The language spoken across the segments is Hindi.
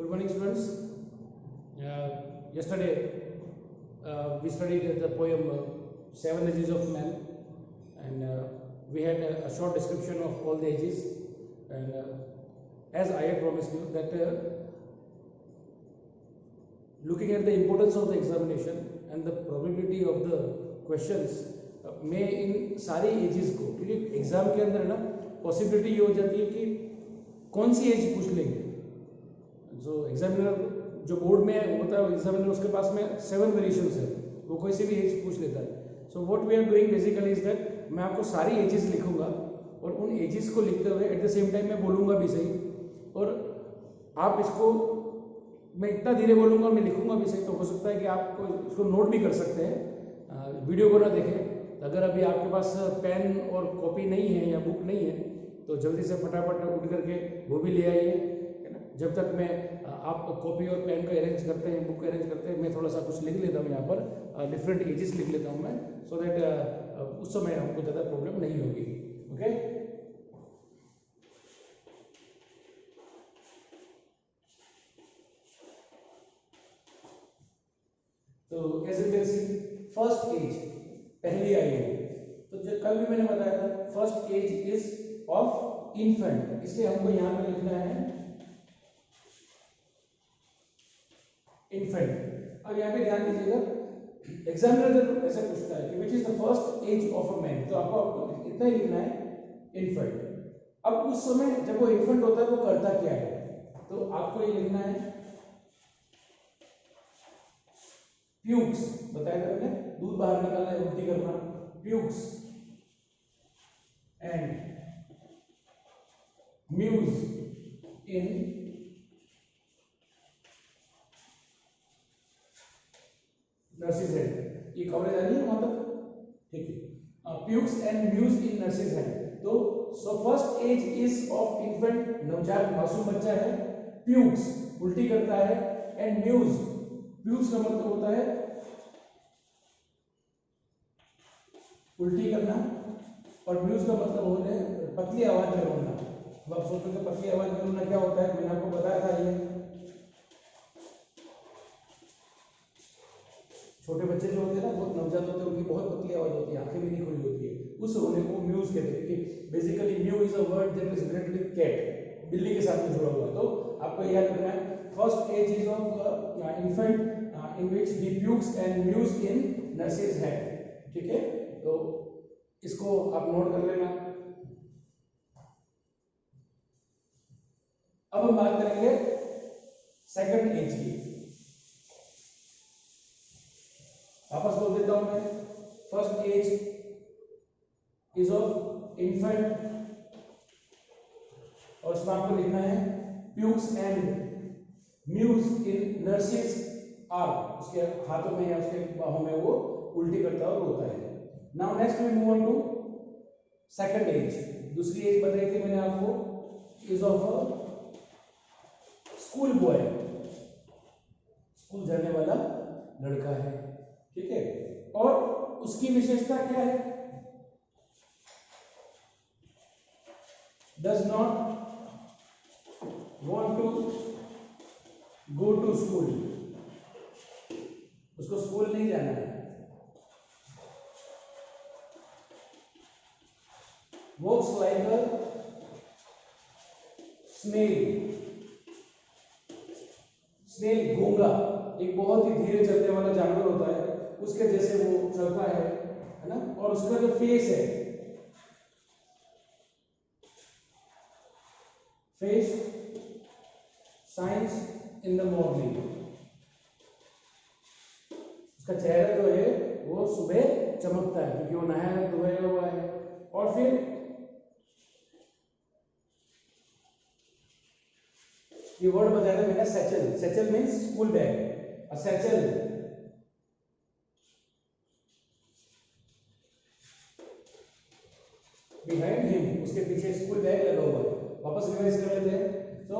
Good morning, students. Yesterday we studied the poem Seven Ages of Man, and we had a short description of all the ages. And as I had promised you that looking at the importance of the examination and the probability of the questions, मैं इन सारी एजेस को, क्योंकि एग्जाम के अंदर ना पॉसिबिलिटी ये हो जाती है कि कौन सी एज पूछ लेंगे. जो एग्जामिनर जो बोर्ड में होता है एग्जामिनर, उसके पास में 7 वेरिएशंस है, वो कोई सी भी एज पूछ लेता है. So what we are doing basically is that मैं आपको सारी एजेस लिखूंगा और उन एजेस को लिखते हुए एट द सेम टाइम मैं बोलूँगा भी सही, और आप इसको मैं इतना धीरे बोलूँगा और मैं लिखूंगा भी सही, तो हो सकता है कि आप इसको नोट भी कर सकते हैं, वीडियो को ना देखें. अगर अभी आपके पास पेन और कॉपी नहीं है या बुक नहीं है तो जल्दी से फटाफट उठ करके वो भी ले आइए, है ना. जब तक मैं आप कॉपी और पेन को अरेंज करते हैं, बुक अरेंज करते हैं, मैं थोड़ा सा कुछ लिख लेता हूँ यहाँ पर, डिफरेंट एजेस लिख लेता हूँ मैं, सो दैट उस समय हमको ज़्यादा प्रॉब्लम नहीं होगी. ओके, तो as you can see first age, पहली आयु. तो जो कल भी मैंने बताया था, first age is of infant, इसलिए हमको यहां पे लिखना है इन्फेंट. अब यहाँ पे ध्यान दीजिएगा, एग्जामिनर जब ऐसे पूछता है कि which is the first age of a man, तो आपको इतना ही लिखना है इन्फेंट. अब उस समय जब वो इन्फेंट होता है वो करता क्या है, तो आपको ये लिखना है प्यूक्स. बताया था मैंने, दूध बाहर निकालना है, उल्टी करना, pukes and mews in nurse's head. ये कवरेज आ रही है वहां तक, ठीक है. Pukes and mews in nurse's head. तो so first age is of infant, नवजात मासूम बच्चा है. प्यूक्स उल्टी करता है, एंड म्यूज, प्यूक्स का मतलब होता है उल्टी करना, और म्यूज का मतलब होता है पतली आवाज में रोना. अब आप सोचते हैं पतली आवाज में रोना क्या होता है, मैंने आपको बताया था. ये छोटे बच्चे जो होते हैं ना, बहुत नवजात होते हैं, उनकी बहुत पतली आवाज होती है, आंखें भी नहीं खुली होती है, उस रोने को म्यूज कहते हैं. कि basically mew is a word that is related with cat, बिल्ली के साथ में जुड़ा हुआ है. तो आपको याद रखना है first age is of infant in which he pukes and mews in nurse's head. ठीक है, तो इसको आप नोट कर लेना. अब हम बात करेंगे सेकंड एज की. वापस बोल देता हूं मैं, first age is of infant, और उसमें आपको लिखना है pukes and mews in nurses are, उसके हाथों में या उसके बाहों में वो उल्टी करता है और रोता है. Now next we move on to second age. दूसरी एज बताई थी मैंने आपको, is of a school boy, school जाने वाला लड़का है. ठीक है, और उसकी विशेषता क्या है, does not want to go to school, उसको स्कूल नहीं जाना है. Walks like a snail, snail घोंगा, एक बहुत ही धीरे चलने वाला जानवर होता है, उसके जैसे वो चलता है ना. और उसका जो फेस है, face science in the morning, उसका चेहरा जो है वो सुबह चमकता है क्योंकि वो नहाया धोया हुआ है. और फिर ये वर्ड बताया था मैंने, satchel. Satchel means school bag. A satchel behind him, उसके पीछे स्कूल बैग लगा हुआ है. वापस रिवाइज कर लेते हैं. तो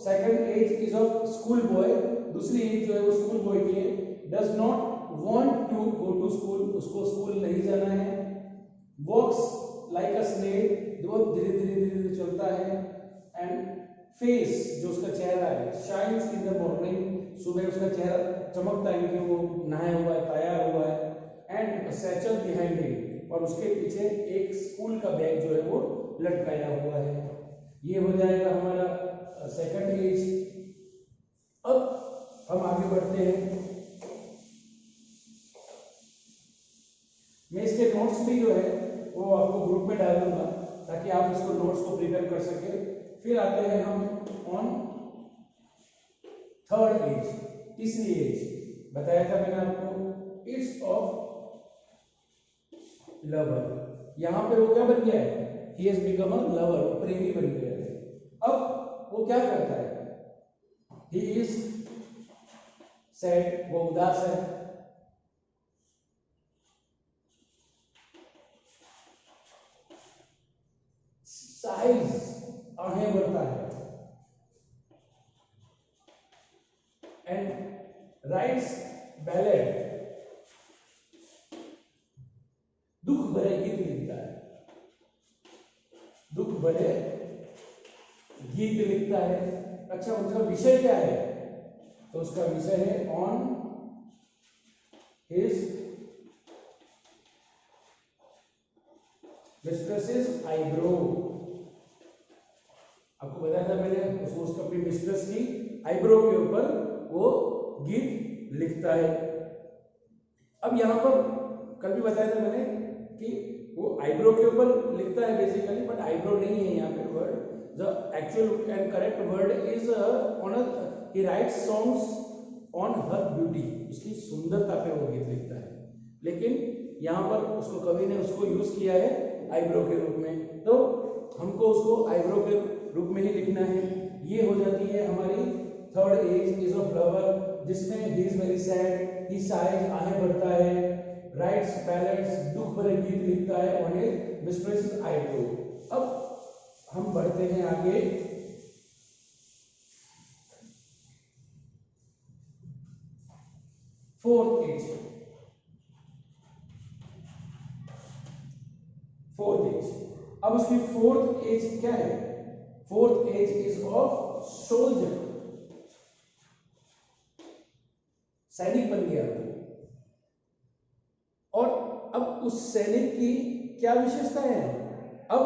second age is of school boy, दूसरी एज जो है वो स्कूल बॉय की है. Does not want to go to school, उसको स्कूल नहीं जाना है. walks like a snail, जो धीरे धीरे चलता है. and फेस, जो उसका चेहरा है, शाइन्स इन द मॉर्निंग, सुबह उसका चेहरा चमकता है क्योंकि वो नहाया हुआ है, तैयार हुआ है। एंड सैचल बिहाइंड हिम, और उसके पीछे एक स्कूल का बैग जो है वो लटकाया हुआ है। ये हो जाएगा हमारा सेकंड एज। अब हम आगे बढ़ते हैं। मैं इसके नोट्स भी जो है वो आपको ग्रुप में डाल दूंगा ताकि आप इसको नोट्स को प्रिपेयर कर सके। फिर आते हैं हम ऑन थर्ड एज, तीसरी एज। बताया था मैंने आपको, इट्स ऑफ लवर। यहां पे वो क्या बन गया है, ही हैज बिकम अ लवर, वो प्रेमी बन गया है। अब वो क्या करता है, ही इज सैड, वो उदास है। साइज, आहें भरता है। एंड राइट्स बैलेड, दुख भरे गीत लिखता है। दुख भरे गीत लिखता है। अच्छा, उसका विषय क्या है, तो उसका विषय है ऑन हिज मिस्ट्रेसेस आईब्रो। आपको बताया था मैंने, उसको उसका अपनी मिस्ट्रेस की आईब्रो के ऊपर वो गीत लिखता है। अब यहां पर कल भी बताया था मैंने कि वो आईब्रो के ऊपर लिखता है बेसिकली, बट आईब्रो नहीं है यहाँ पे word. The actual and correct word is on he rights songs on her beauty, उसकी सुंदरता पे वो गीत लिखता है। लेकिन यहाँ पर उसको कवि ने उसको यूज किया है आईब्रो के रूप में, तो हमको उसको आईब्रो के रूप में ही लिखना है। ये हो जाती है हमारी third age, is of lover, जिसमें he is very sad, he sighs, आहें भरता है, राइट्स बैलेड्स, दुख भरे गीत लिखता है ऑन हिज मिस्ट्रेस आईब्रो। अब हम बढ़ते हैं आगे। Fourth age, fourth age. अब उसकी फोर्थ एज क्या है, fourth age is of soldier, सैनिक बन गया। और अब उस सैनिक की क्या विशेषता है, अब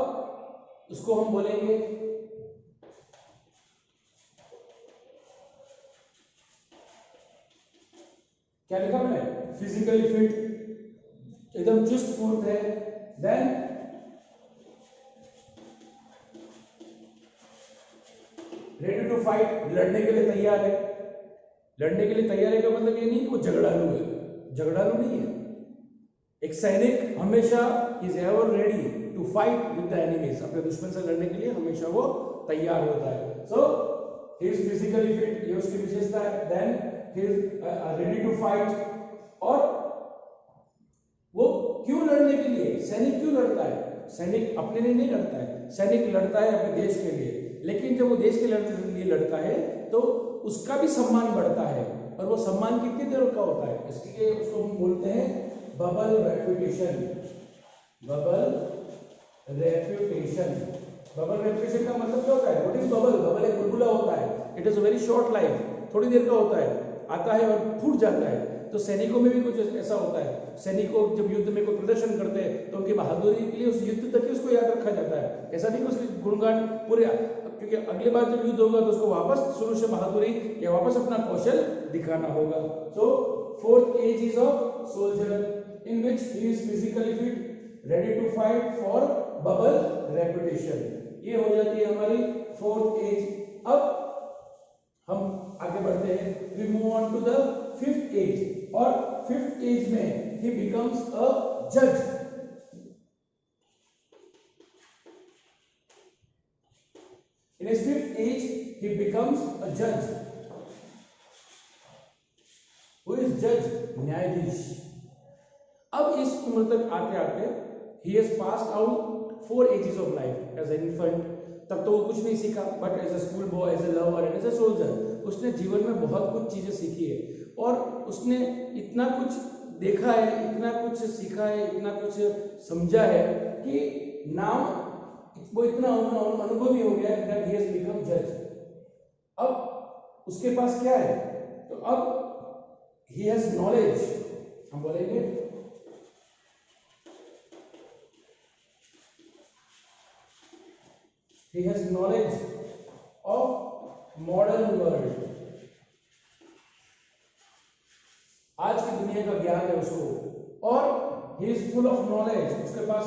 उसको हम बोलेंगे क्या लिखा मैंने, फिजिकली फिट, एकदम चुस्त फुर्त है। देन रेडी टू फाइट, लड़ने के लिए तैयार है। लड़ने के लिए तैयार है का मतलब ये नहीं कि वो झगड़ालू है, झगड़ालू नहीं है। एक सैनिक हमेशा is ever ready to fight with the enemies, अपने दुश्मन से लड़ने के लिए हमेशा वो तैयार होता है। So he is physically fit, ये उसकी विशेषता है। Then he is ready to fight, और वो क्यों लड़ने के लिए, सैनिक क्यों लड़ता है, सैनिक अपने लिए नहीं लड़ता है, सैनिक लड़ता है अपने देश के लिए। लेकिन जब वो देश के लिए लड़ता है तो उसका भी सम्मान बढ़ता है, और वो सम्मान कितनी देर का होता है, इसलिए उसको हम बोलते हैं bubble reputation. Bubble reputation, bubble reputation का मतलब क्या होता है, व्हाट इज बबल, बबल एक बुलबुला होता है, it is a very short life, थोड़ी देर का होता है, आता है और फूट जाता है। तो सैनिकों में भी कुछ ऐसा होता है, सैनिकों जब युद्ध में कोई प्रदर्शन करते हैं तो उनकी बहादुरी के लिए उस युद्ध तक ही उसको याद रखा जाता है, ऐसा नहीं कि उसके गुणगान पूरे, क्योंकि अगली बार जब युद्ध होगा तो उसको वापस शुरू से बहादुरी या वापस अपना कौशल दिखाना होगा। So fourth age is of soldier in which he is physically fit, ready to fight for bubble reputation. ये हो जाती है हमारी फोर्थ एज। अब हम आगे बढ़ते हैं, we move on to the fifth age, और फिफ्थ एज में ही बिकम्स अ जज। In his fifth age, he becomes a judge. Who is judge? न्यायाधीश। अब इस उम्र तक आते आते he has passed out 4 ages of life as an infant. तब तो वो कुछ नहीं सीखा, but as a school boy, as a lover and as a soldier उसने जीवन में बहुत कुछ चीजें सीखी है, और उसने इतना कुछ देखा है, इतना कुछ सीखा है, इतना कुछ समझा है कि नाउ वो इतना अनुभवी हो गया that he has become judge. अब उसके पास क्या है, तो अब ही हैज नॉलेज, हम बोलेंगे he has knowledge of modern world, आज की दुनिया का ज्ञान है उसको, और he is full of knowledge, उसके पास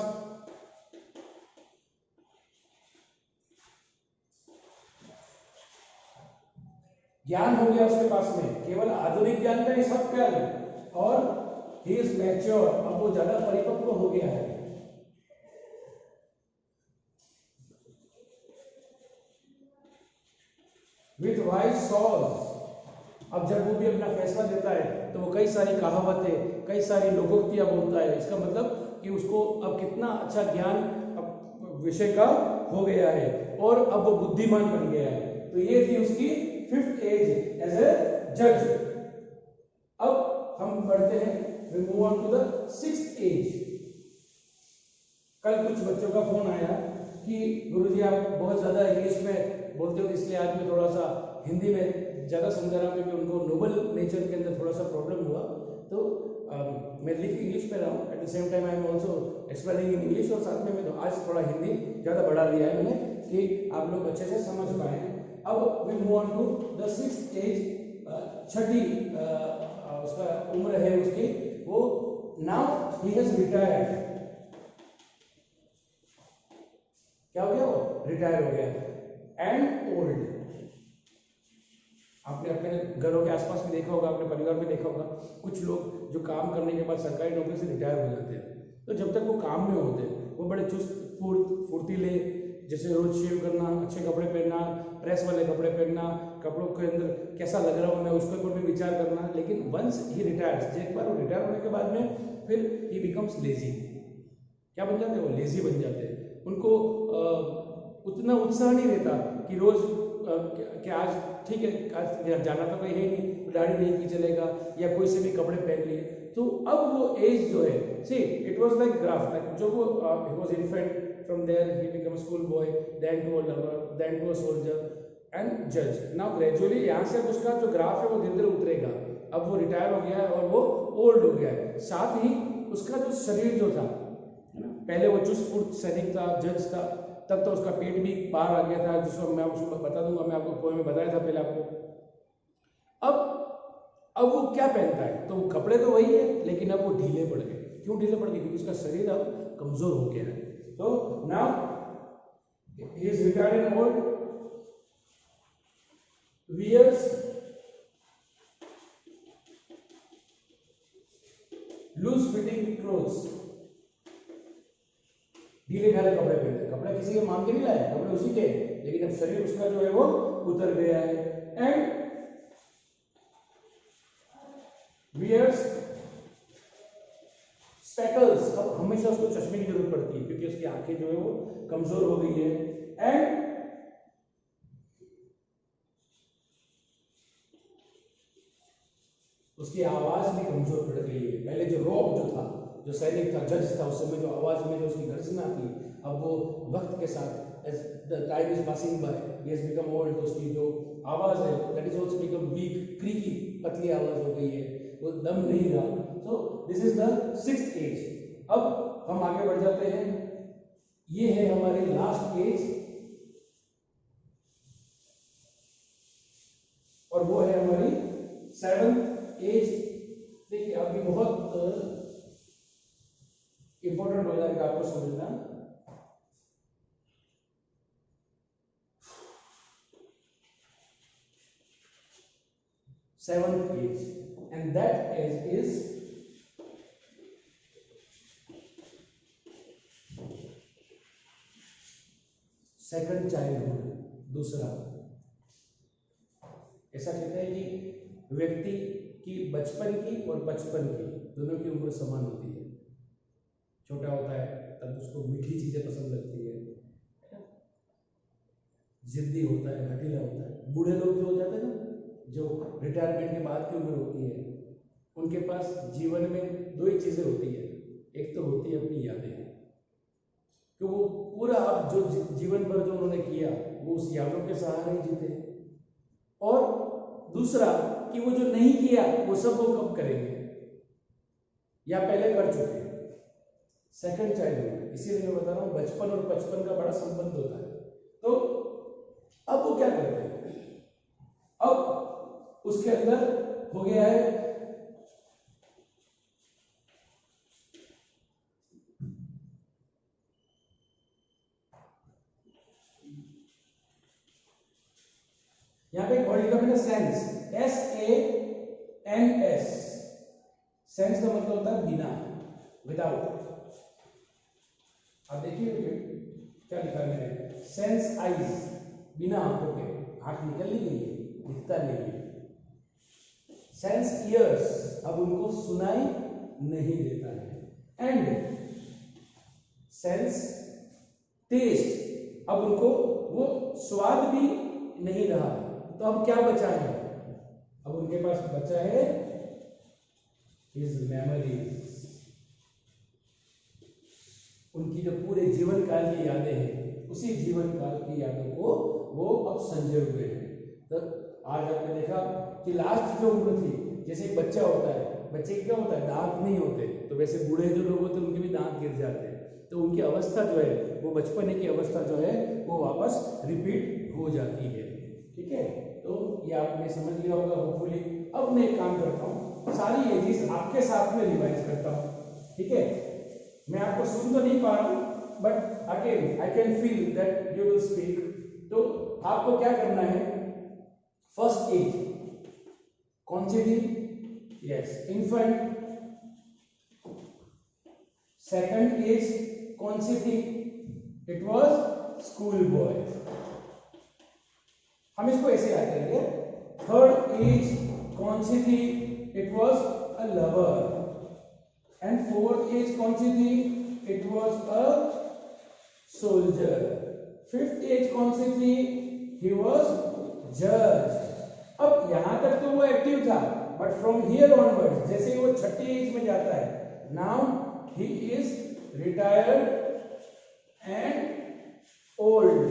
ज्ञान हो गया उसके पास में, केवल आधुनिक ज्ञान का ही सब ज्ञान, और he is mature, अब वो ज्यादा परिपक्व हो गया है। विथ वाइज सॉल्व, अब जब वो भी अपना फैसला देता है तो वो कई सारी कहावतें, कई सारी लोकोक्तियां बोलता है। इसका मतलब कि उसको अब कितना अच्छा ज्ञान विषय का हो गया है और अब वो बुद्धिमान बन गया है। तो ये थी उसकी 5th एज एज ए जज। अब हम बढ़ते हैं, we move on to the 6th age. कल कुछ बच्चों का फोन आया कि गुरुजी आप बहुत ज्यादा इंग्लिश में बोलते हो, इसलिए आज मैं थोड़ा सा हिंदी में ज़्यादा समझा रहा हूँ, क्योंकि उनको नोबल नेचर के अंदर थोड़ा सा प्रॉब्लम हुआ। तो मैं लिख इंग्लिश में रहा हूँ, at the same time I am also explaining in English, और साथ में मैं तो आज थोड़ा हिंदी ज़्यादा बढ़ा दिया है मैंने कि आप लोग अच्छे से समझ पाए। अब we move on to the 6th age, छठी उसका उम्र है उसकी, वो नाउ ही हैज रिटायर्ड। क्या हो गया, वो रिटायर हो गया। एंड ओल्ड, आपने अपने घरों के आसपास में देखा होगा, अपने परिवार में देखा होगा, कुछ लोग जो काम करने के बाद सरकारी नौकरी से रिटायर हो जाते हैं, तो जब तक वो काम में होते हैं वो बड़े चुस्त फुर्तीले, जैसे रोज शेव करना, अच्छे कपड़े पहनना, प्रेस वाले कपड़े पहनना, कपड़ों के अंदर कैसा लग रहा हूँ मैं उसके ऊपर भी विचार करना। लेकिन वंस ही रिटायर्स, एक बार वो रिटायर होने के बाद में फिर ही बिकम्स लेजी। क्या बन जाते हैं, वो लेजी बन जाते हैं। उनको उतना उत्साह नहीं रहता कि रोज कि आज ठीक है, आज जाना तो कहीं है नहीं, दाढ़ी नहीं की चलेगा, या कोई से भी कपड़े पहन लिए। तो अब वो एज जो है, see it was like graph, like जो वो he was infant, from there he become school boy, then to a lover, then to a soldier and जज। नाउ ग्रेजुअली यहाँ से अब उसका जो ग्राफ है वो धीरे धीरे उतरेगा। अब वो रिटायर हो गया है और वो ओल्ड हो गया है, साथ ही उसका जो शरीर जो था, है ना, पहले वो चुस्त फुर्त सैनिक था, जज था, तब तो उसका पेट भी बाहर आ गया था, जिसको मैं उसको बता दूंगा, मैं आपको पोएम में बताया था पहले आपको। अब वो क्या पहनता है, तो कपड़े तो वही है, लेकिन अब वो ढीले पड़ गए। क्यों ढीले पड़ गए, क्योंकि उसका शरीर अब कमजोर हो गया है। तो now he is retired and old, wears loose fitting clothes, ढीले ढाले कपड़े पहनते। कपड़े किसी के मांग के नहीं लाए, कपड़े उसी के, लेकिन अब शरीर उसका जो है वो उतर गया है। एंड वियर्स स्पेकल्स, अब हमेशा उसको चश्मे की जरूरत पड़ती है क्योंकि उसकी आंखें जो है वो कमजोर हो गई है। एंड उसकी आवाज भी कमजोर पड़ गई है। पहले जो रॉब जो था, जो सैनिक था, जज था, उस समय जो आवाज में जो उसकी गर्जना थी, अब वो वक्त के साथ as the time is passing by he has become old, तो उसकी जो आवाज है that is also become weak, creaky, पतली आवाज हो गई है, वो दम नहीं रहा। So this is the 6th age. अब हम आगे बढ़ जाते हैं, ये है हमारी लास्ट एज, और वो है हमारी 7th एज। देखिए अभी बहुत इंपॉर्टेंट हो जाएगा आपको समझना। Seventh age, and that age is second childhood, दूसरा। ऐसा कहते हैं कि व्यक्ति की बचपन की और बचपन की दोनों की उम्र समान होती है। छोटा होता है तब उसको मीठी चीजें पसंद लगती है, जिद्दी होता है, हठीला होता है। बूढ़े लोग जो हो जाते हैं ना, जो रिटायरमेंट के बाद की उम्र होती है, उनके पास जीवन में दो ही चीजें होती है। एक तो होती है अपनी यादें, कि वो पूरा अब जो जीवन भर जो उन्होंने किया वो उस यादों के सहारे ही जीते। और दूसरा कि वो जो नहीं किया वो सब वो कब करेंगे या पहले कर चुके हैं, सेकंड चाइल्डहुड। इसीलिए मैं बता रहा हूँ बचपन और बचपन का बड़ा संबंध होता है। तो अब वो क्या करते हैं, अब उसके अंदर हो गया है यहाँ पे वर्ड लिखा मैंने सेंस, SANS। सेंस का मतलब होता है बिना, विदाउट। आप देखिए क्या लिखा है मैंने, सेंस आईज, बिना आंखों के, आंख निकल नहीं गई है, दिखता नहीं है। सेंस ईयर्स, अब उनको सुनाई नहीं देता है। एंड सेंस टेस्ट, अब उनको वो स्वाद भी नहीं रहा। तो अब क्या बचा है, अब उनके पास बचा है हिज मेमोरीज, उनकी जो पूरे जीवन काल की यादें हैं, उसी जीवन काल की यादों को वो अब संजोए हुए हैं। तो आज आपने देखा कि लास्ट जो उम्र थी, जैसे एक बच्चा होता है, बच्चे के क्या होता है, दांत नहीं होते, तो वैसे बूढ़े जो लोग होते हैं उनके भी दांत गिर जाते हैं। तो उनकी अवस्था जो है, वो बचपने की अवस्था जो है वो वापस रिपीट हो जाती है। ठीक है, तो ये आपने समझ लिया होगा होपफुली। अब मैं एक काम करता हूँ, सारी एजेस आपके साथ में रिवाइज करता हूँ। ठीक है, मैं आपको सुन तो नहीं पा रहा हूँ, but again I can feel that you will speak. तो आपको क्या करना है, फर्स्ट एज कौन सी थी, यस इन्फेंट। सेकंड एज कौन सी थी, इट वाज स्कूल बॉय। हम इसको ऐसे याद करेंगे। थर्ड एज कौन सी थी, it was a lover. And fourth age कौन सी थी, it was a soldier. Fifth age कौन सी थी, ही वाज जज। अब यहां तक तो वो एक्टिव था, बट फ्रॉम हियर ऑनवर्ड्स जैसे वो छठी एज में जाता है, now he is retired and old.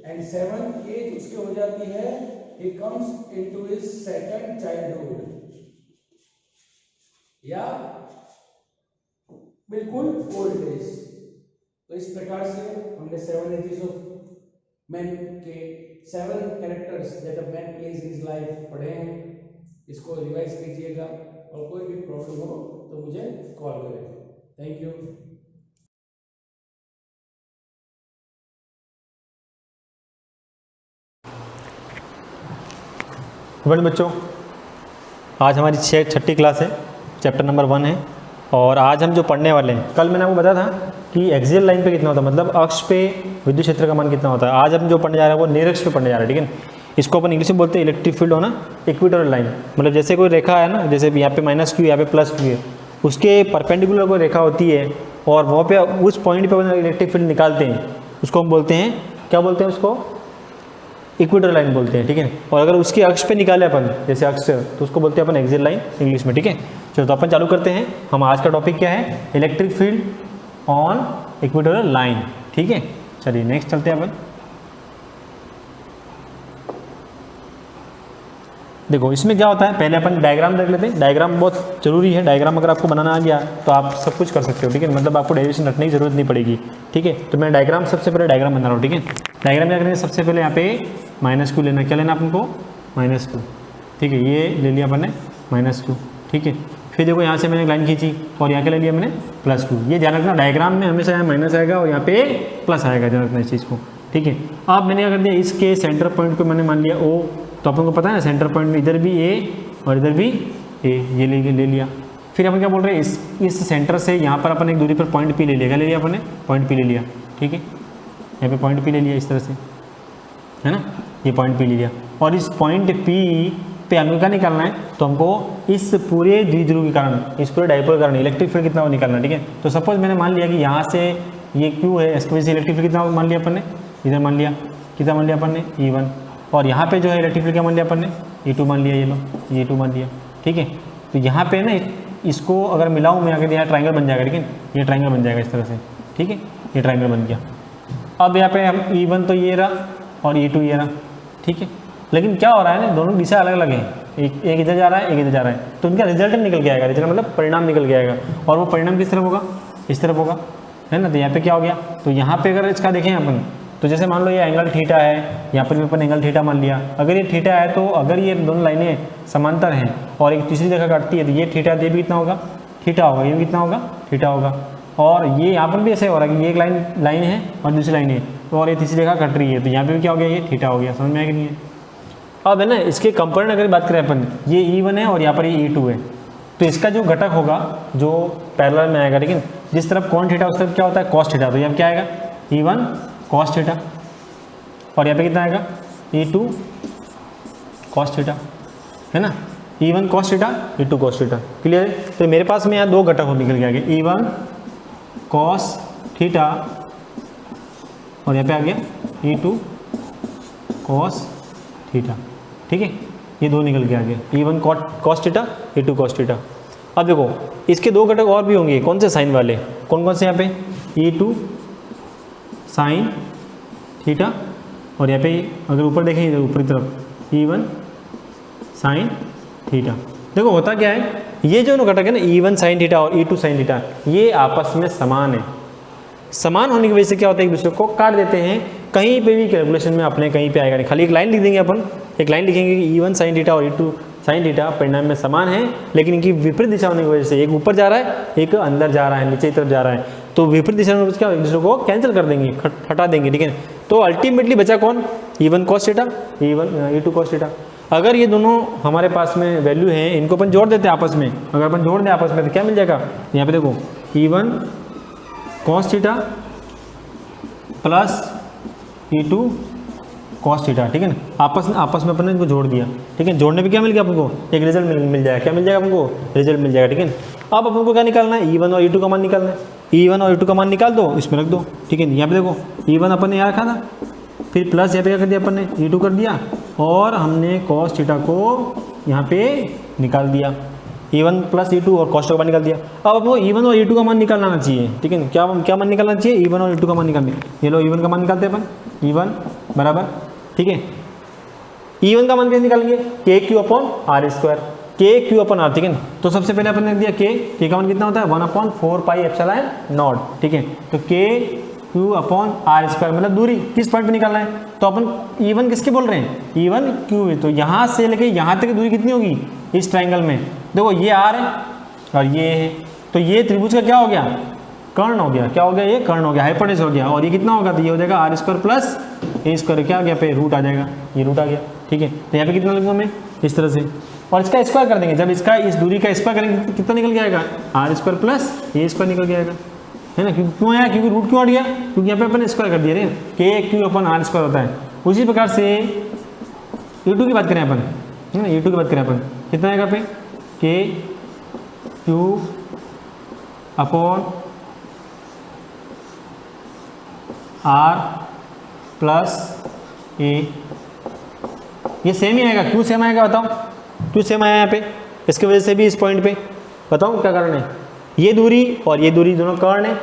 And seventh age उसकी हो जाती है, he comes into his second childhood, या बिल्कुल ओल्ड एज। तो इस प्रकार से हमने 7 एजेस ऑफ मैन के 7 characters that a man plays in his life पढ़े हैं। इसको रिवाइज कीजिएगा और कोई भी प्रॉब्लम हो तो मुझे कॉल करें। Thank you. गुड बच्चों, आज हमारी छठी क्लास है, चैप्टर नंबर 1 है। और आज हम जो पढ़ने वाले हैं, कल मैंने आपको बताया था कि एक्सियल लाइन पे कितना होता है, मतलब अक्ष पे विद्युत क्षेत्र का मान कितना होता है। आज हम जो पढ़ने जा रहे हैं वो निरक्ष पे पढ़ने जा रहे हैं। ठीक है, इसको अपन इंग्लिश में बोलते हैं इलेक्ट्रिक फील्ड होना इक्वेटोरियल लाइन। मतलब जैसे कोई रेखा है ना, जैसे यहाँ पे -q यहाँ पे +q है, उसके परपेंडिकुलर कोई रेखा होती है और वहाँ पे उस पॉइंट पे अपन इलेक्ट्रिक फील्ड निकालते हैं, उसको हम बोलते हैं, क्या बोलते हैं उसको, इक्वेटोरियल लाइन बोलते हैं। ठीक है, और अगर उसके अक्ष पे निकाले अपन, जैसे अक्ष तो उसको बोलते हैं अपन एक्सियल लाइन इंग्लिश में। ठीक है, चलो तो अपन चालू करते हैं। हम आज का टॉपिक क्या है, electric field on equatorial line. ठीक है, चलिए नेक्स्ट चलते हैं अपन। देखो इसमें क्या होता है, पहले अपन डायग्राम देख लेते हैं। डायग्राम बहुत जरूरी है, डायग्राम अगर आपको बनाना आ गया तो आप सब कुछ कर सकते हो। ठीक है, मतलब आपको डेरिवेशन रखने की जरूरत नहीं पड़ेगी। ठीक है, तो मैं डायग्राम सबसे पहले डायग्राम बना रहा हूँ। ठीक है, डायग्राम क्या करेंगे, सबसे पहले यहाँ पे -q लेना, क्या लेना अपन को, -q। ठीक है, ये ले लिया अपन ने -q। ठीक है, फिर देखो यहाँ से मैंने लाइन खींची और यहाँ क्या ले लिया मैंने, +q। ये ध्यान रखना, डायग्राम में हमेशा यहाँ माइनस आएगा और यहाँ पे प्लस आएगा, ध्यान रखना इस चीज़ को। ठीक है, अब मैंने क्या कर दिया, इसके सेंटर पॉइंट को मैंने मान लिया O। तो अपन को पता है ना, सेंटर पॉइंट में इधर भी A और इधर भी A, ये ले लिया। फिर अपन क्या बोल रहे हैं, इस सेंटर से यहाँ पर अपन एक दूरी पर पॉइंट P ले लिया। क्या ले लिया अपन ने, पॉइंट P ले लिया। ठीक है, यहाँ पे पॉइंट P ले लिया इस तरह से, है ना, ये पॉइंट P ले लिया। और इस पॉइंट P पे हमको क्या निकालना है, तो हमको इस पूरे द्विध्रुव के कारण, इस पूरे डाइपोल के कारण इलेक्ट्रिक फील्ड कितना वो निकालना है। ठीक है, तो सपोज मैंने मान लिया कि यहाँ से ये Q है, इसकी वजह से इलेक्ट्रिक फील्ड कितना मान लिया अपन ने, इधर मान लिया, कितना मान लिया अपन ने, E1। और यहाँ पे जो है इलेक्ट्रिक फील्ड क्या मान लिया अपन ने, E2 मान लिया, ये लो E2 मान लिया। ठीक है, तो यहाँ पे ना इसको अगर मिलाऊँ मैं आगे, यहाँ ट्राइंगल बन जाएगा। ठीक है, ये ट्राइंगल बन जाएगा इस तरह से। ठीक है, ये ट्राइंगल बन गया। अब यहाँ पे हम E1 तो ये रहा और E2 ये रहा। ठीक है, लेकिन क्या हो रहा है ना, दोनों दिशा अलग अलग हैं, एक इधर जा रहा है, एक इधर जा रहा है, तो इनका रिजल्ट निकल के आएगा। रिजल्ट मतलब परिणाम निकल के आएगा, और वो परिणाम किस तरफ होगा, इस तरफ होगा, है ना। तो यहाँ पे क्या हो गया, तो यहाँ पे अगर इसका देखें अपन, तो जैसे मान लो ये एंगल थीटा है, यहाँ पर भी अपन एंगल थीटा मान लिया। अगर ये थीटा है तो अगर ये दोनों लाइनें समांतर हैं और एक तीसरी जगह काटती है, तो ये थीटा ये भी कितना होगा, थीटा होगा, ये भी कितना होगा, थीटा होगा। और ये यहाँ पर भी ऐसे हो रहा है कि ये एक लाइन है और दूसरी लाइन है, और ये तीसरी जगह कट रही है, तो यहाँ पे भी क्या हो गया, ये थीटा हो गया। समझ में आया कि नहीं है। अब है ना, इसके कंपोनेंट अगर बात करें अपन, ये E1 है और यहाँ पर ये E2 है, तो इसका जो घटक होगा जो पैरेलल में आएगा, लेकिन जिस तरफ कॉन थीटा उस तरफ क्या होता है, कॉस थीटा। तो यहाँ क्या आएगा, E1 कॉस थीटा, और यहाँ पे कितना आएगा, E2 कॉस थीटा, है ना। E1 cos theta, E2 cos theta, clear है। तो मेरे पास में यहाँ दो घटक हो निकल के आ गए, E1 कॉस थीटा, और यहाँ पे आ गया E2 कॉस थीटा, ठीक है। ये दो निकल के आ गए, E1 cos theta, E2 cos theta. अब देखो इसके दो घटक और भी होंगे, कौन से साइन वाले, कौन कौन से यहाँ पे, E2 साइन थीटा, और यहाँ पे अगर ऊपर देखें इधर ऊपरी तरफ E1 साइन थीटा। देखो होता क्या है, ये जो घटक है ना E1 साइन थीटा और E2 साइन थीटा, ये आपस में समान है। समान होने की वजह से क्या होता है, एक दूसरे को काट देते हैं। कहीं पे भी कैलकुलेशन में अपने कहीं पे आएगा नहीं, खाली एक लाइन लिख देंगे अपन, एक लाइन लिखेंगे कि E1 साइन थीटा और E2 साइन थीटा परिणाम में समान है, लेकिन इनकी विपरीत दिशा होने की वजह से एक ऊपर जा रहा है, एक अंदर जा रहा है, नीचे की तरफ जा रहा है। तो विपरीत दिशा में क्या एक दूसरे को कैंसिल कर देंगे, हटा देंगे, ठीक है। तो अल्टीमेटली बचा कौन, E1 cos theta, E2 cos theta. अगर ये दोनों हमारे पास में वैल्यू हैं, इनको अपन जोड़ देते हैं आपस में, अगर अपन जोड़ दें आपस में तो क्या मिल जाएगा, यहाँ पे देखो E1 cos theta plus E2 cos theta, ठीक है ना। आपस में अपन ने इनको जोड़ दिया, ठीक है। जोड़ने पे क्या मिल गया आपको, एक रिजल्ट मिल जाएगा। क्या मिल जाएगा आपको, रिजल्ट मिल जाएगा, ठीक है। अब अपन को क्या निकालना है, E1 और E2 का मान निकालना है। E1 और E2 का मान निकाल दो, इसमें रख दो, ठीक है। यहाँ पे देखो E1 अपन ने यहाँ रखा था, फिर प्लस यहाँ पे क्या कर दिया अपन ने, E2 कर दिया, और हमने कॉस थीटा को यहाँ पे निकाल दिया, E1 प्लस E2 और कॉस थीटा का मान निकाल दिया। अब आपको E1 और E2 का मान निकालना आना चाहिए, ठीक है। क्या मान निकालना चाहिए, E1 और E2 का मान निकालना। ये लो E1 का मान निकालते हैं अपन, E1 बराबर, ठीक है। E1 का मान कैसे निकालेंगे, KQ/R², KQ/R, ठीक है। तो सबसे पहले अपन ने दिया K का मान कितना होता है, 1/4πε0, ठीक है। तो KQ/R², मतलब दूरी किस पॉइंट पे निकालना है, तो अपन E1 किसके बोल रहे हैं, E1 Q, तो यहाँ से लेके यहाँ तक की दूरी कितनी होगी इस ट्राइंगल में। देखो ये R है और ये है, तो ये त्रिभुज का क्या हो गया, कर्ण हो गया। क्या हो गया, ये कर्ण हो गया, हाइपोटेनस हो गया। और ये कितना होगा, तो ये हो जाएगा R² प्लस A², क्या आ गया पे, रूट आ जाएगा, ये रूट आ गया, ठीक है। तो यहाँ पे कितना लगूंगा मैं, इस तरह से, और इसका स्क्वायर कर देंगे। जब इसका इस दूरी का स्क्वायर करेंगे तो कितना निकल के आएगा, R² प्लस A² निकल के आएगा, है ना। क्यों आया, क्योंकि रूट क्यों हट गया, क्योंकि यहाँ पे अपन स्क्वायर कर दिया रे, KQ/R² होता है। उसी प्रकार से E2 की बात करें अपन, है ना, E2 की बात करें अपन, कितना आएगा पे, KQ/R प्लस A, ये सेम ही आएगा। क्यों सेम आएगा बताओ, क्यों सेम आया यहाँ पे, इसकी वजह से भी इस पॉइंट पे बताओ क्या कारण है। ये दूरी और ये दूरी दोनों कर्ण है,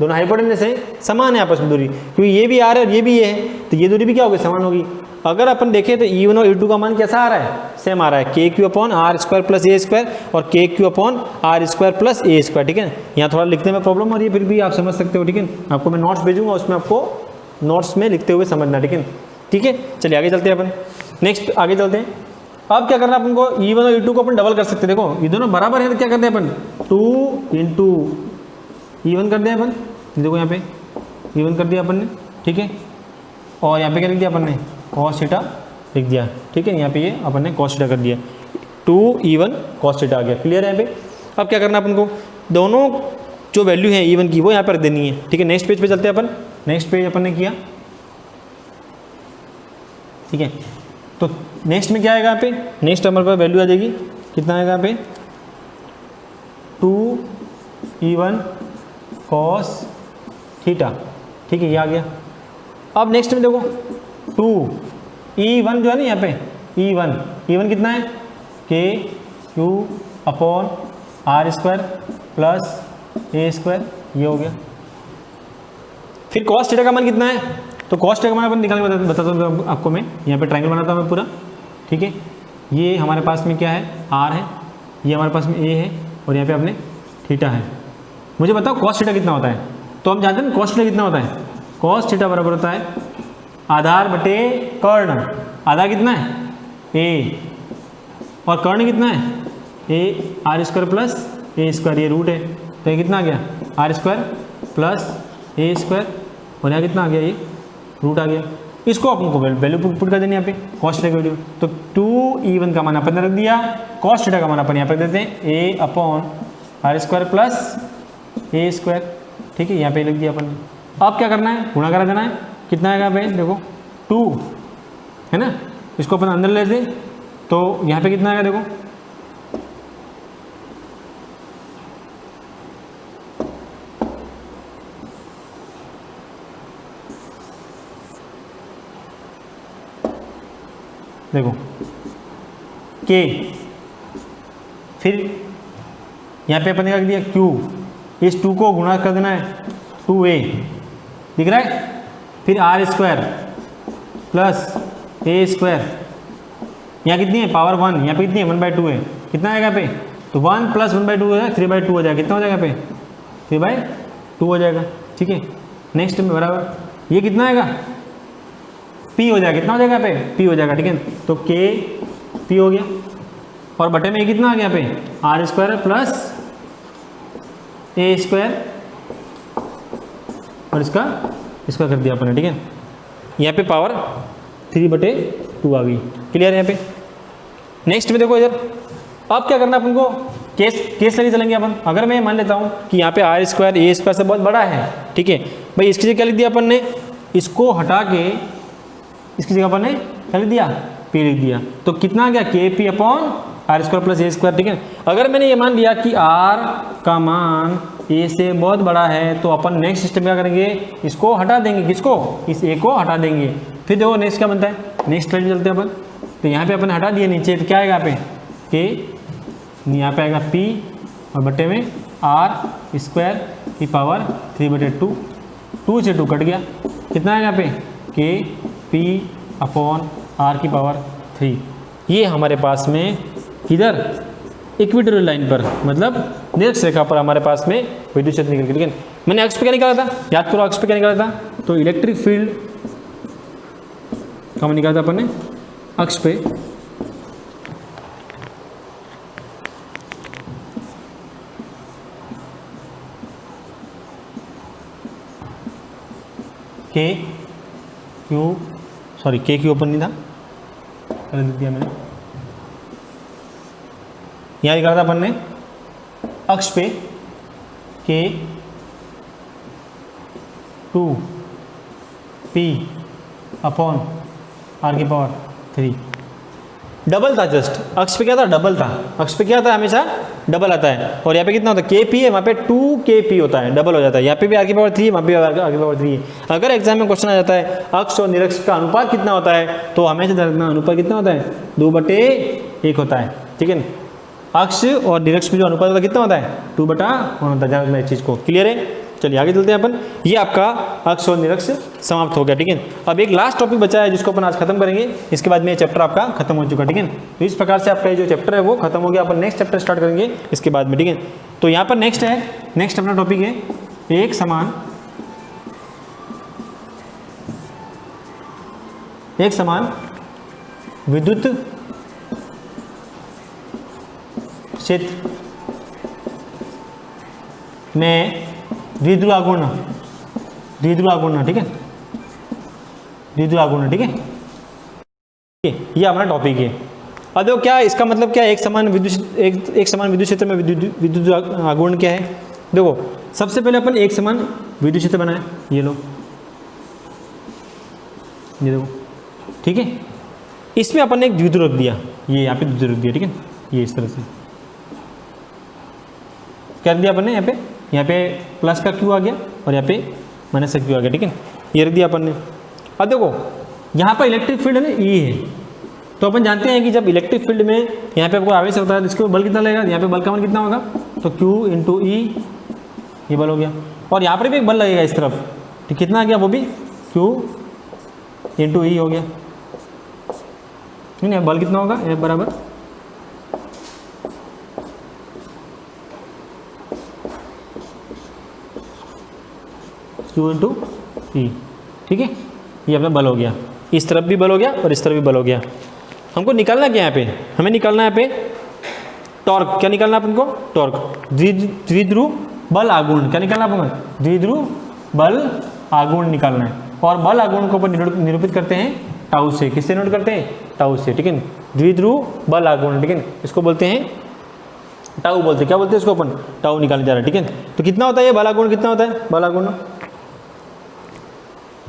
दोनों हाइपोटेनस है, समान है आपस में दूरी, क्योंकि ये भी R है और ये भी ये है, तो ये दूरी भी क्या होगी, समान होगी। अगर अपन देखें तो E1 और E2 का मान कैसा आ रहा है, सेम आ रहा है, KQ/R² प्लस A² और KQ/R² प्लस A², ठीक है। यहाँ थोड़ा लिखने में प्रॉब्लम हो रही है, फिर भी आप समझ सकते हो, ठीक है। आपको मैं नोट्स भेजूंगा, उसमें आपको नोट्स में लिखते हुए समझना, ठीक है, ठीक है। चलिए आगे चलते हैं अपन, नेक्स्ट आगे चलते हैं। अब क्या करना है अपन को, E1 और E2 को अपन डबल कर सकते हैं। देखो ये दोनों बराबर है तो क्या करते हैं अपन, 2 × E1 कर दिया अपन, देखो यहाँ पे E1 कर दिया अपन ने, ठीक है। और यहाँ पे क्या लिख दिया अपन ने, cos थीटा लिख दिया, ठीक है। यहाँ पे ये अपन ने cos थीटा कर दिया, 2E1 cos थीटा आ गया, क्लियर है यहाँ पे। अब क्या करना अपन को, दोनों जो वैल्यू है E1 की वो यहाँ पर रख देनी है, ठीक है। नेक्स्ट पेज पे चलते हैं अपन, नेक्स्ट पेज अपन ने किया, ठीक है। तो नेक्स्ट में क्या आएगा यहाँ पे, नेक्स्ट हमारे पास वैल्यू आ जाएगी, कितना आएगा यहाँ पे, 2E1 cos थीटा, ठीक है, ये आ गया। अब नेक्स्ट में देखो 2E1 जो है ना यहाँ पे, E1 कितना है, KQ/R² प्लस A², ये हो गया। फिर cos थीटा का मान कितना है, तो cos थीटा का मान अपन निकाल के बताता हूँ आपको मैं, यहाँ पे ट्रायंगल बनाता हूँ मैं पूरा, ठीक है। ये हमारे पास में क्या है, आर है, ये हमारे पास में ए है, और यहाँ पे अपने थीटा है। मुझे बताओ कॉस थीटा कितना होता है। तो हम जानते हैं कॉस थीटा कितना होता है, कॉस थीटा बराबर होता है आधार बटे कर्ण। आधार कितना है, ए, और कर्ण कितना है, a r square plus a square, ये रूट है, तो ये कितना आ गया, r square plus a square, और यहाँ कितना आ गया, ये रूट आ गया। इसको अपन को वैल्यू पुट कर देनी यहाँ पे कॉस थीटा की वैल्यू। तो 2e1 का मान अपन ने रख दिया, कॉस थीटा का मान अपन यहाँ पे देते हैं a upon r square plus a square, ठीक है, यहाँ पे लिख दिया अपन ने। अब क्या करना है, गुणा करा देना है, कितना आएगा भाई, देखो 2 है ना, इसको अपन अंदर ले दें तो यहाँ पे कितना आएगा, देखो देखो के, फिर यहाँ पे अपन ने रख दिया क्यू, इस 2 को गुणा कर देना है 2a, दिख रहा है, फिर r square plus a square, यहाँ कितनी है पावर 1, यहाँ पे कितनी है 1/2 है, कितना आएगा पे, तो 1 प्लस 1/2 हो जाएगा 3/2 हो जाएगा, कितना हो जाएगा पे 3/2 हो जाएगा, ठीक है। नेक्स्ट में बराबर ये कितना आएगा, पी हो जाएगा, कितना हो जाएगा पे, पी हो जाएगा, ठीक है। तो के पी हो गया, और बटे में कितना आ गया पे, r square plus a square, और इसका कर दिया अपने, ठीक है। यहाँ पे पावर 3/2 आ गई, क्लियर है यहाँ पे। नेक्स्ट में देखो इधर, अब क्या करना है अपन को, केस लेके चलेंगे अपन। अगर मैं मान लेता हूँ कि यहाँ पे आर स्क्वायर ए स्क्वायर से बहुत बड़ा है, ठीक है भाई, इसकी जगह क्या लिख दिया अपन ने, इसको हटा के इसकी जगह अपन ने क्या लिख दिया, पी लिख दिया, तो कितना आ गया के p upon r square plus a square, ठीक है। अगर मैंने ये मान लिया कि आर का मान ए से बहुत बड़ा है, तो अपन नेक्स्ट स्टेप क्या करेंगे, इसको हटा देंगे, किसको, इस ए को हटा देंगे। फिर देखो नेक्स्ट क्या बनता है, नेक्स्ट स्लाइड में चलते हैं अपन। तो यहाँ पे अपन हटा दिए नीचे, तो क्या आएगा यहाँ पे के, यहाँ पे आएगा पी, और बटे में आर स्क्वायर की पावर 3/2, 2 से 2 कट गया, कितना आएगा यहाँ पे के पी अपॉन आर की पावर 3। ये हमारे पास में इधर इक्वेटोरियल लाइन पर, मतलब निरक्ष रेखा पर हमारे पास में विद्युत क्षेत्र निकल गया, ठीक है। मैंने अक्ष पे क्या निकाला था, याद करो अक्ष पे क्या निकाला था, तो इलेक्ट्रिक फील्ड का निकाला था अपन ने अक्ष पे, के क्यू अपन नहीं था, कर दिया मैंने, यहाँ निकाला था अपन ने अक्ष पे के 2p अपॉन आर की पावर 3, डबल था जस्ट, अक्ष पे क्या था, डबल था, अक्ष पे क्या था, हमेशा डबल आता है, और यहाँ पे कितना होता है के पी है, वहाँ पे 2kp होता है, डबल हो जाता है, यहाँ पे भी आर की पावर 3 है, वहाँ पे आर की पावर 3 है। अगर एग्जाम में क्वेश्चन आ जाता है अक्ष और निरक्ष का अनुपात कितना होता है, तो हमेशा देखना अनुपात कितना होता है, 2/1 होता है, ठीक है। अक्ष और निरक्ष में जो अनुपात होता है कितना होता है, 2/1 होता है, ध्यान रखना इस चीज़ को, क्लियर है। चलिए आगे चलते हैं अपन, ये आपका अक्ष और निरक्ष समाप्त हो गया, ठीक है। अब एक लास्ट टॉपिक बचा है जिसको अपन आज खत्म करेंगे, इसके बाद में ये चैप्टर आपका खत्म हो चुका, ठीक है। तो इस प्रकार से आपका ये जो चैप्टर है वो खत्म हो गया, अपन नेक्स्ट चैप्टर स्टार्ट करेंगे इसके बाद में, ठीक है। तो यहाँ पर नेक्स्ट अपना टॉपिक है एक समान विद्युत क्षेत्र में द्विध्रुव आघूर्ण, ठीक है, द्विध्रुव आघूर्ण, ठीक है, ये हमारा टॉपिक है। अब देखो क्या इसका मतलब क्या है, एक समान विद्युत क्षेत्र में विद्युत आघूर्ण क्या है। देखो सबसे पहले अपन एक समान विद्युत क्षेत्र बनाए, ये लो, ये देखो, ठीक है। इसमें अपन ने एक द्विध्रुव रख दिया, ये यहाँ पे द्विध्रुव रख दिया, ठीक है, ये इस तरह से कर दिया अपन ने, यहाँ पे प्लस का क्यू आ गया और यहाँ पे माइनस का क्यू आ गया, ठीक है, ये रख दिया अपन ने। अब देखो यहाँ पर इलेक्ट्रिक फील्ड है ना, ई है, तो अपन जानते हैं कि जब इलेक्ट्रिक फील्ड में यहाँ पे आपको आवेश होता है तो इसके बल कितना लगेगा, यहाँ पे बल का मान कितना होगा, तो Q × E, ये बल हो गया, और यहाँ पर भी एक बल लगेगा इस तरफ, तो कितना आ गया, वो भी Q × E हो गया, नहीं, बल कितना होगा, F बराबर Q इंटू E, ठीक है। ये अपना बल हो गया, इस तरफ भी बल हो गया और इस तरफ भी बल हो गया। हमको निकालना क्या यहाँ पे, हमें निकालना है यहाँ पे टॉर्क। क्या निकालना है अपन को, टॉर्क। द्विध्रुव बल आघूर्ण, क्या निकालना है अपन को, द्विध्रुव बल आघूर्ण निकालना है। और बल आघूर्ण को अपन निरूपित करते हैं टाउ से। किससे नोट करते हैं, टाउ से, ठीक है। द्विध्रुव बल आघूर्ण, ठीक है, इसको बोलते हैं टाउ बोलते हैं। क्या बोलते हैं इसको अपन, टाउ निकालने जा रहे हैं, ठीक है। तो कितना होता है ये बल आघूर्ण, कितना होता है बल आघूर्ण,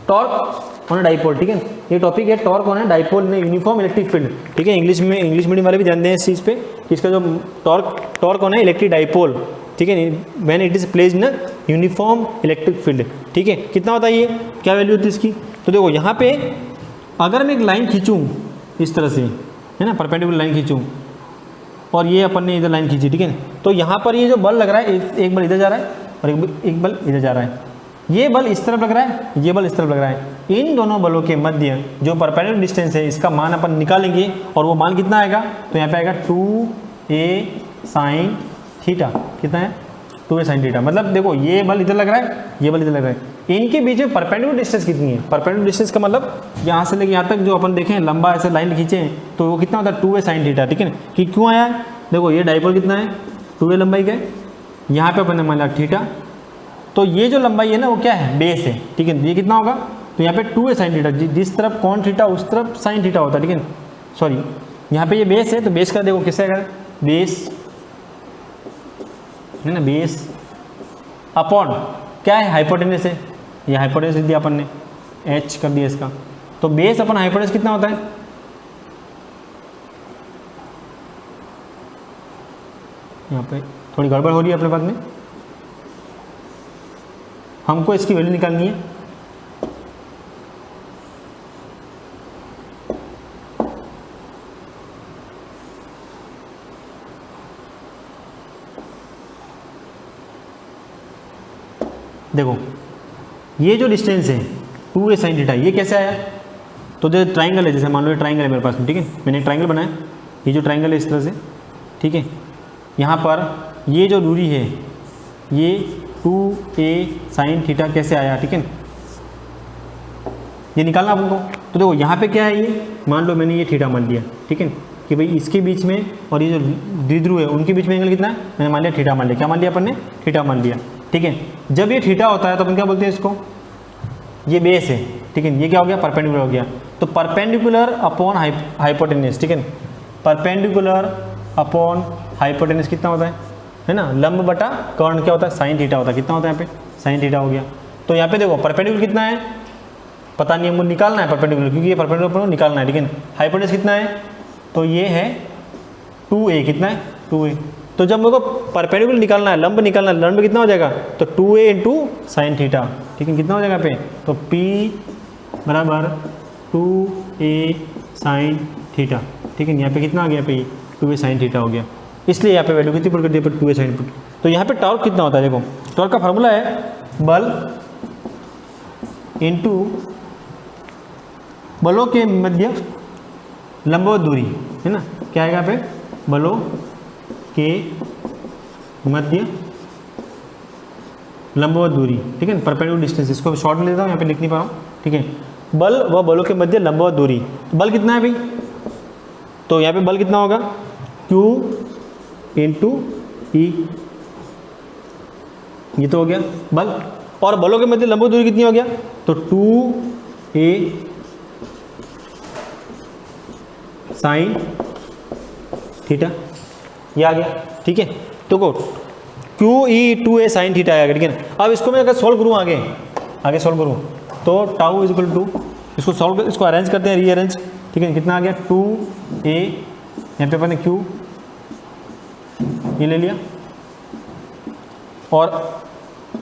टॉर्क ऑन डाइपोल, ठीक है। ये टॉपिक है टॉर्क ऑन डाइपोल ने यूनिफॉर्म इलेक्ट्रिक फील्ड, ठीक है। इंग्लिश मीडियम वाले भी ध्यान दें इस चीज़ पे कि इसका जो टॉर्क ऑन है इलेक्ट्रिक डाइपोल, ठीक है, when it is placed in uniform electric field, ठीक है। कितना होता है ये, क्या वैल्यू होती है इसकी। तो देखो यहाँ पे अगर मैं एक लाइन खींचूँ इस तरह से, है ना, परपेंडिकुलर लाइन खींचूँ और ये अपन ने इधर लाइन खींची, ठीक है। तो यहाँ पर ये जो बल लग रहा है, एक बल इधर जा रहा है और एक बल इधर जा रहा है। ये बल इस तरफ लग रहा है, ये बल इस तरफ लग रहा है। इन दोनों बलों के मध्य जो परपेंडिकुलर डिस्टेंस है, इसका मान अपन निकालेंगे और वो मान कितना आएगा, तो यहाँ पे आएगा 2a sin थीटा। कितना है, 2a sin थीटा। मतलब देखो ये बल इधर लग रहा है, ये बल इधर लग रहा है, इनके बीच में परपेंडिकुलर डिस्टेंस कितनी है। परपेंडिकुलर डिस्टेंस का मतलब यहाँ से लेके यहाँ तक जो अपन देखें लंबा ऐसे लाइन खींचे तो वो कितना होता है, 2a sin थीटा, ठीक है ना। कि क्यों आया है, देखो ये डाइपोल कितना है, 2a लंबाई का है, यहाँ पे अपन ने मान लिया थीटा। तो ये जो लंबाई है ना वो क्या है, बेस है, ठीक है। ये कितना होगा, तो यहाँ पे 2a sin थीटा, जिस तरफ कॉन थीटा उस तरफ साइन थीटा होता है, ठीक है। सॉरी, यहाँ पे ये बेस है, तो बेस का देखो किससे आएगा, बेस है ना, बेस अपॉन क्या है, हाइपोटेनस है। ये हाइपोटेनस दिया अपन ने, h कर दिया इसका। तो बेस अपॉन हाइपोटेनस कितना होता है, यहाँ पे थोड़ी गड़बड़ हो रही है अपने पास में, हमको इसकी वैल्यू निकालनी है। देखो ये जो डिस्टेंस है 2a sin थीटा, ये कैसे आया, तो जो ट्राइंगल है, जैसे मान लो ये ट्राइंगल है मेरे पास में, ठीक है, मैंने एक ट्राइंगल बनाया, ये जो ट्राइंगल है इस तरह से, ठीक है। यहाँ पर ये जो दूरी है ये 2a sin थीटा कैसे आया, ठीक है, ये निकालना आपको। तो देखो यहाँ पे क्या है, ये मान लो मैंने ये थीटा मान लिया, ठीक है, कि भाई इसके बीच में और ये जो द्विध्रुव है उनके बीच में एंगल कितना है, मैंने मान लिया थीटा मान लिया। क्या मान लिया अपन ने, थीटा मान लिया, ठीक है। जब ये थीटा होता है तो अपन क्या बोलते हैं इसको, ये बेस है, ठीक है। ये क्या हो गया, परपेंडिकुलर हो गया। तो परपेंडिकुलर अपॉन हाइपोटेनस, ठीक है, परपेंडिकुलर अपॉन हाइपोटेनस कितना होता है ना, लंब बटा कर्ण क्या होता है, साइन थीटा होता है। कितना होता है यहाँ पे, साइन थीटा हो गया। तो यहाँ पे देखो परपेंडिकुलर कितना है, पता नहीं, हमको निकालना है परपेंडिकुलर, क्योंकि ये परपेंडिकुलर निकालना है, ठीक है। हाइपोटेनस कितना है, तो ये है 2a, कितना है 2a। तो जब मेरे को परपेंडिकुलर निकालना है, लंब निकालना है, लंब कितना हो जाएगा, तो 2a इंटू साइन थीटा, ठीक है। कितना हो जाएगा पे, तो p बराबर 2a साइन थीटा, ठीक है। यहाँ पे कितना आ गया पे, 2a साइन थीटा हो गया। इसलिए यहाँ पे वैल्यू कितनी पुट कर दी, 2a साइन पुट। तो यहाँ पे टॉर्क कितना होता है, देखो टॉर्क का फार्मूला है बल इंटू बलों के मध्य लंबवत दूरी, है ना। क्या आएगा यहाँ पे, बलों के मध्य लंबवत दूरी, ठीक है, परपेंडिकुलर डिस्टेंस। इसको शॉर्ट में लेता हूँ, यहाँ पे लिख नहीं पा रहा हूँ, ठीक है। बल व बलों के मध्य लंबवत दूरी, बल कितना है भाई, तो यहाँ पे बल कितना होगा, Q इंटू E, ये तो हो गया बल। और बलों के मध्य लंबवत दूरी कितनी हो गया, तो 2a साइन थीटा, ये आ गया, ठीक है। तो को QE 2a साइन थीटा आएगा, ठीक है ना। अब इसको मैं अगर सॉल्व करूँ, आगे सॉल्व करूँ, तो टाउ इज इक्वल टू, इसको सॉल्व, इसको अरेंज करते हैं, रीअरेंज, ठीक है। कितना आ गया, 2a, यहाँ पे अपन Q ये ले लिया और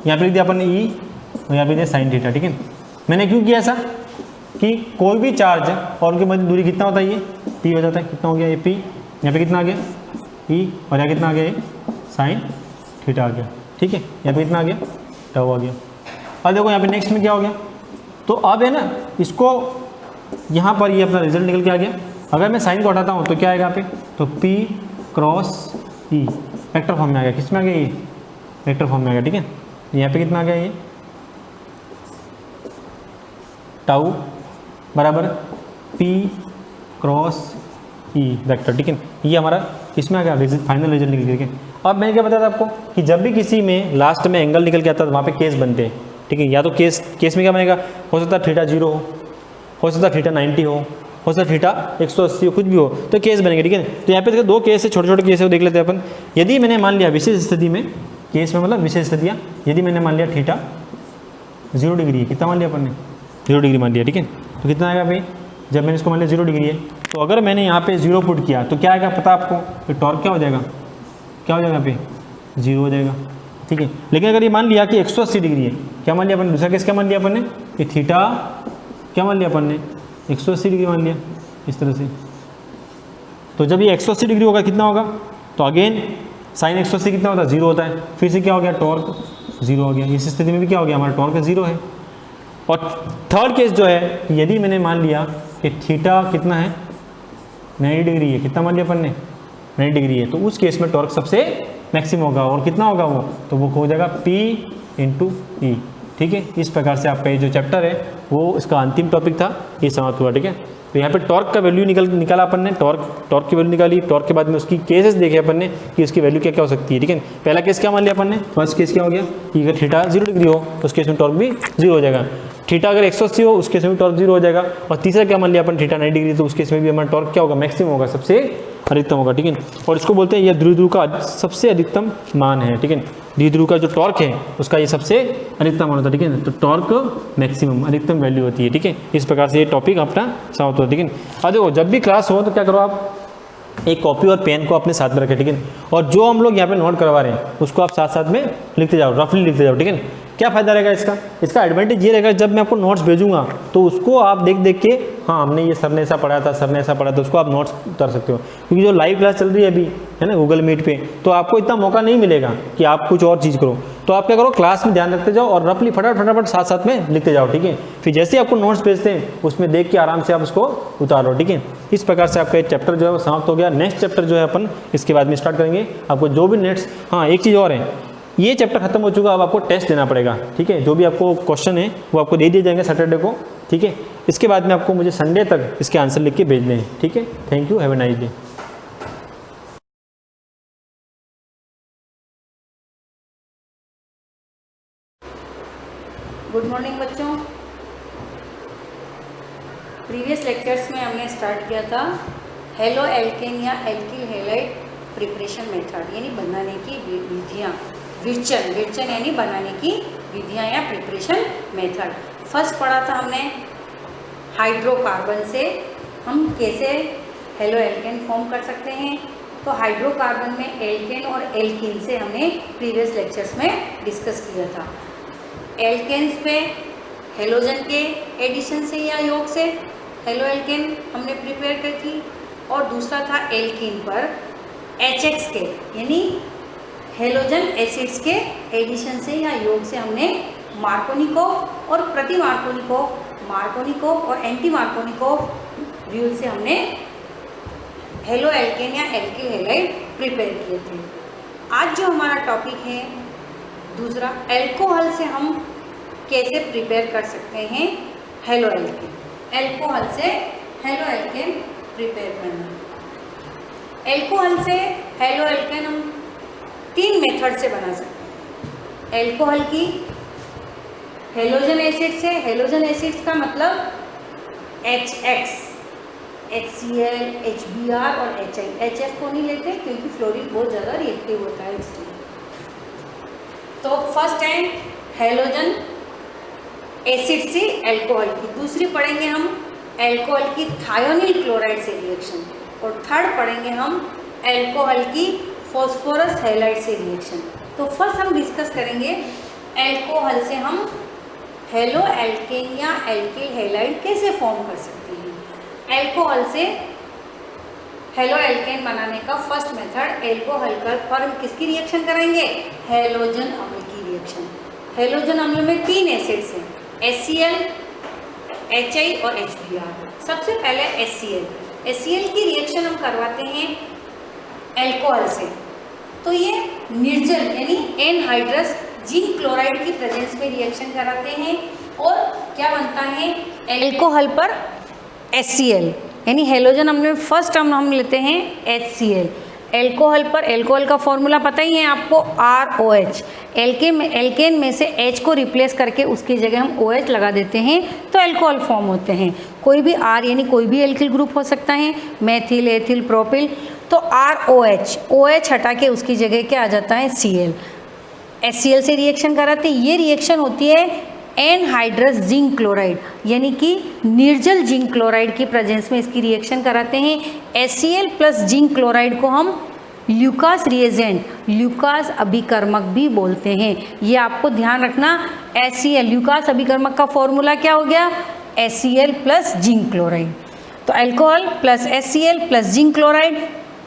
यहाँ पे लिख दिया अपन ने E और यहाँ पे दिया साइन थीटा, ठीक है। मैंने क्यों किया ऐसा कि कोई भी चार्ज और उनके मध्य दूरी कितना होता है, ये P हो जाता है। कितना हो गया, ये P, यहाँ पे कितना आ गया E, और यहाँ कितना आ गया, ये साइन थीटा आ गया, ठीक है। यहाँ पे कितना आ गया, टाउ आ गया। अब देखो यहाँ पे नेक्स्ट में क्या हो गया, तो अब है ना, इसको यहाँ पर ये अपना रिजल्ट निकल के आ गया, अगर मैं साइन को हटाता हूँ तो क्या आएगा यहाँ पे, तो P cross E vector form में आ गया। किस में आ गया ये, वेक्टर फॉर्म में आ गया, ठीक है। यहाँ पे कितना आ गया ये, टाउ बराबर P क्रॉस E वेक्टर, ठीक है। ये हमारा इसमें आ गया, फाइनल रिजल्ट निकल गया। अब मैंने क्या बताया था आपको कि जब भी किसी में लास्ट में एंगल निकल के आता है तो वहाँ पे केस बनते हैं, ठीक है। या तो केस में क्या बनेगा, हो सकता है थीटा 0 हो सकता है थीटा 90 हो सकता है थीटा 180 हो, कुछ भी हो, तो केस बनेंगे, ठीक है। तो यहाँ पे देखो 2 केस है, छोटे छोटे केस है, वो देख लेते हैं अपन। यदि मैंने मान लिया विशेष स्थिति में, केस में मतलब विशेष स्थितियाँ, यदि मैंने मान लिया थीटा 0 डिग्री है, कितना मान लिया अपन ने, 0 डिग्री मान लिया, ठीक है। तो कितना आएगा भाई, जब मैंने इसको मान लिया 0 डिग्री है, तो अगर मैंने यहाँ पे 0 पुट किया तो क्या आएगा पता आपको, तो टॉर्क क्या हो जाएगा, क्या हो जाएगा यहाँ पे 0 हो जाएगा, ठीक है। लेकिन अगर ये मान लिया कि 180 डिग्री है, क्या मान लिया अपन ने, दूसरा केस क्या मान लिया अपन ने, कि थीटा क्या मान लिया अपन ने, 180 डिग्री मान लिया इस तरह से। तो जब ये 180 डिग्री होगा कितना होगा, तो अगेन साइन 180 कितना होता है, 0 होता है। फिर से क्या हो गया, टॉर्क 0 हो गया। इस स्थिति में भी क्या हो गया, हमारा टॉर्क 0 है। और थर्ड केस जो है, यदि मैंने मान लिया कि थीटा कितना है, 90 डिग्री है, कितना मान लिया अपन ने, 90 डिग्री है, तो उस केस में टॉर्क सबसे मैक्सिमम होगा। और कितना होगा वो, तो वो हो जाएगा P इंटू ई, ठीक है। इस प्रकार से आपका ये जो चैप्टर है वो इसका अंतिम टॉपिक था, ये समाप्त हुआ, ठीक है। तो यहाँ पे टॉर्क का वैल्यू निकाला अपन ने, टॉर्क की वैल्यू निकाली। टॉर्क के बाद में उसकी केसेस देखे अपन ने कि उसकी वैल्यू क्या क्या हो सकती है, ठीक है। पहला केस क्या मान लिया अपन ने, फर्स्ट केस क्या हो गया कि अगर थीटा 0 डिग्री हो तो उस केस में टॉर्क भी 0 हो जाएगा। थीटा अगर 180 हो उस केस में भी टॉर्क 0 हो जाएगा। और तीसरा क्या मान लिया अपन, थीटा 90 डिग्री, तो उस केस में भी हमारा टॉर्क क्या होगा, मैक्सिमम होगा, सबसे अधिकतम होगा, ठीक है। और इसको बोलते हैं यह द्विध्रुव का सबसे अधिकतम मान है, ठीक है। द्विध्रुव का जो टॉर्क है उसका ये सबसे अधिकतम मान होता है, ठीक है। तो टॉर्क मैक्सिमम अधिकतम वैल्यू होती है, ठीक है। इस प्रकार से ये टॉपिक अपना समाप्त होता है, ठीक है। अब देखो जब भी क्लास हो तो क्या करो आप, एक कॉपी और पेन को अपने साथ में रखें, ठीक है। और जो हम लोग यहाँ पे नोट करवा रहे हैं उसको आप साथ साथ में लिखते जाओ, रफली लिखते जाओ, ठीक है। क्या फ़ायदा रहेगा इसका एडवांटेज ये रहेगा, जब मैं आपको नोट्स भेजूंगा तो उसको आप देख देख के, हाँ हमने ये सर ने ऐसा पढ़ा था, सर ने ऐसा पढ़ा था, उसको आप नोट्स कर सकते हो। क्योंकि जो लाइव क्लास चल रही है अभी, है ना, गूगल मीट पे, तो आपको इतना मौका नहीं मिलेगा कि आप कुछ और चीज़ करो। तो आप क्या करो, क्लास में ध्यान रखते जाओ और रफली फटाफट साथ साथ में लिखते जाओ, ठीक है। फिर जैसे ही आपको नोट्स भेजते हैं उसमें देख के आराम से आप उसको उतारो, ठीक है। इस प्रकार से आपका एक चैप्टर जो है वो समाप्त हो गया। नेक्स्ट चैप्टर जो है अपन इसके बाद में स्टार्ट करेंगे। आपको जो भी नेक्स्ट, हाँ एक चीज़ और है, ये चैप्टर खत्म हो चुका, अब आपको टेस्ट देना पड़ेगा, ठीक है। जो भी आपको क्वेश्चन है वो आपको दे दिए जाएंगे सैटरडे को, ठीक है। इसके बाद में आपको मुझे संडे तक इसके आंसर लिख के भेजने हैं, ठीक है। Thank you, have a nice day. Good morning बच्चों। प्रीवियस लेक्चर्स में हमने स्टार्ट किया था हेलो एल्केन या एल्किल हैलाइड प्रिपरेशन मेथड, यानी बनाने की विधियाँ, विरचन यानी बनाने की विधियाँ या प्रिपरेशन मेथड। फर्स्ट पढ़ा था हमने हाइड्रोकार्बन से हम कैसे हेलो एल्केन फॉर्म कर सकते हैं। तो हाइड्रोकार्बन में एल्केन और एल्कीन से हमने प्रीवियस लेक्चर्स में डिस्कस किया था। एल्केन्स पे हेलोजन के एडिशन से या योग से हेलो एल्केन हमने प्रिपेयर की थी, और दूसरा था एल्कीन पर HX के यानी हेलोजन एसिड्स के एडिशन से या योग से हमने मार्कोनिकोव और प्रति मार्कोनिकोव और एंटी मार्कोनिकोव रूल से हमने हेलो एल्केन या एल्किल हैलाइड प्रिपेयर किए थे। आज जो हमारा टॉपिक है दूसरा, एल्कोहल से हम कैसे प्रिपेयर कर सकते हैं हेलो एल्केन। एल्कोहल से हेलो एल्केन प्रिपेयर करना। एल्कोहल से हेलो एल्केन हम 3 मेथड से बना सकते हैं। एल्कोहल की हेलोजन एसिड से, हेलोजन एसिड्स का मतलब HX, HCl, HBr और HI। HF को नहीं लेते क्योंकि फ्लोरीन बहुत ज़्यादा रिएक्टिव होता है इसलिए। तो फर्स्ट है हेलोजन एसिड से एल्कोहल की, दूसरी पढ़ेंगे हम एल्कोहल की थायोनिल क्लोराइड से रिएक्शन, और थर्ड पढ़ेंगे हम एल्कोहल की फॉस्फोरस हैलाइड से रिएक्शन। तो फर्स्ट हम डिस्कस करेंगे एल्कोहल से हम हेलो एल्केन या एल्किल हैलाइड कैसे फॉर्म कर सकते हैं। एल्कोहल से हेलो एल्केन बनाने का फर्स्ट मेथड, एल्कोहल पर हम किसकी रिएक्शन करेंगे, हेलोजन अम्ल की रिएक्शन। हेलोजन अम्ल में 3 एसिड्स हैं, HCl, HI और HBr। सबसे पहले HCl। HCl की रिएक्शन हम करवाते हैं एल्कोहल से, तो ये निर्जल यानी एनहाइड्रस जिंक क्लोराइड की प्रेजेंस में रिएक्शन कराते हैं और क्या बनता है एल्कोहल पर HCl यानी हेलोजन हमने फर्स्ट टर्म हम लेते हैं HCl। एल्कोहल पर एल्कोहल का फॉर्मूला पता ही है आपको ROH। एल्केन में से H को रिप्लेस करके उसकी जगह हम OH लगा देते हैं तो एल्कोहल फॉर्म होते हैं। कोई भी R यानी कोई भी एल्किल ग्रुप हो सकता है, मेथिल, एथिल, प्रोपिल, तो ROH, OH हटा के उसकी जगह क्या आ जाता है Cl। HCl से रिएक्शन कराते ये रिएक्शन होती है एनहाइड्रस जिंक क्लोराइड यानी कि निर्जल जिंक क्लोराइड की प्रेजेंस में इसकी रिएक्शन कराते हैं। HCl प्लस जिंक क्लोराइड को हम ल्यूकास रिएजेंट, ल्यूकास अभिकर्मक भी बोलते हैं। ये आपको ध्यान रखना, HCl ल्यूकास अभिकर्मक का फॉर्मूला क्या हो गया HCl प्लस जिंक क्लोराइड। तो alcohol plus HCl plus zinc chloride,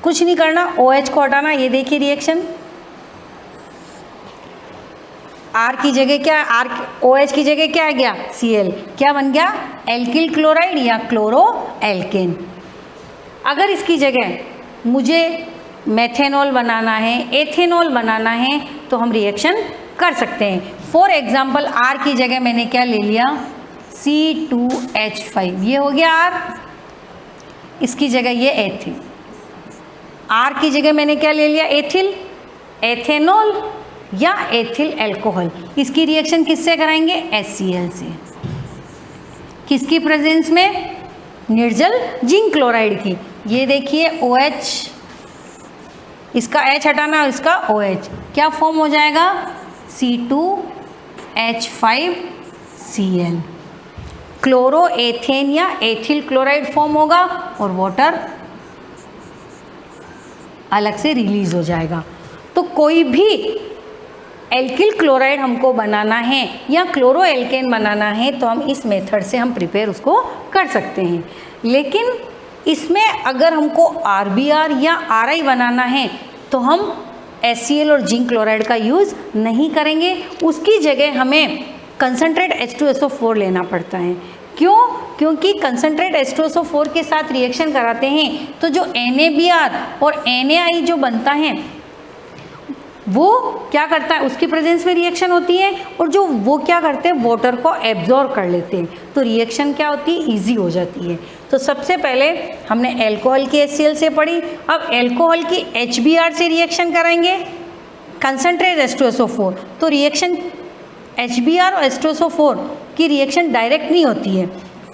कुछ नहीं करना, OH को हटाना। ये देखिए रिएक्शन R की जगह क्या, R OH की जगह क्या आ गया Cl, क्या बन गया एल्किल क्लोराइड या क्लोरो एल्केन। अगर इसकी जगह मुझे मेथेनॉल बनाना है, एथेनॉल बनाना है तो हम रिएक्शन कर सकते हैं। फॉर एग्जांपल R की जगह मैंने क्या ले लिया C2H5, ये हो गया R, इसकी जगह ये एथिल। R की जगह मैंने क्या ले लिया एथिल, एथेनॉल या एथिल अल्कोहल। इसकी रिएक्शन किससे कराएंगे HCl से, किसकी प्रेजेंस में निर्जल जिंक क्लोराइड की। ये देखिए OH, इसका H हटाना, इसका OH, क्या फॉर्म हो जाएगा C2H5Cl। क्लोरो एथेन या एथिल क्लोराइड फॉर्म होगा और वाटर अलग से रिलीज हो जाएगा। तो कोई भी एल्किल क्लोराइड हमको बनाना है या क्लोरो एल्केन बनाना है तो हम इस मेथड से हम प्रिपेयर उसको कर सकते हैं। लेकिन इसमें अगर हमको RBr या RI बनाना है तो हम HCl और जिंक क्लोराइड का यूज़ नहीं करेंगे, उसकी जगह हमें कंसनट्रेट H2SO4 लेना पड़ता है। क्यों? क्योंकि कंसनट्रेट H2SO4 के साथ रिएक्शन कराते हैं तो जो NABr और NaI जो बनता है वो क्या करता है, उसकी प्रेजेंस में रिएक्शन होती है और जो वो क्या करते हैं वाटर को एब्जॉर्ब कर लेते हैं, तो रिएक्शन क्या होती है इजी हो जाती है। तो सबसे पहले हमने अल्कोहल की HCl से पढ़ी, अब अल्कोहल की HBr से रिएक्शन कराएंगे कंसनट्रेट H2SO4। तो रिएक्शन HBr और H2SO4 की रिएक्शन डायरेक्ट नहीं होती है।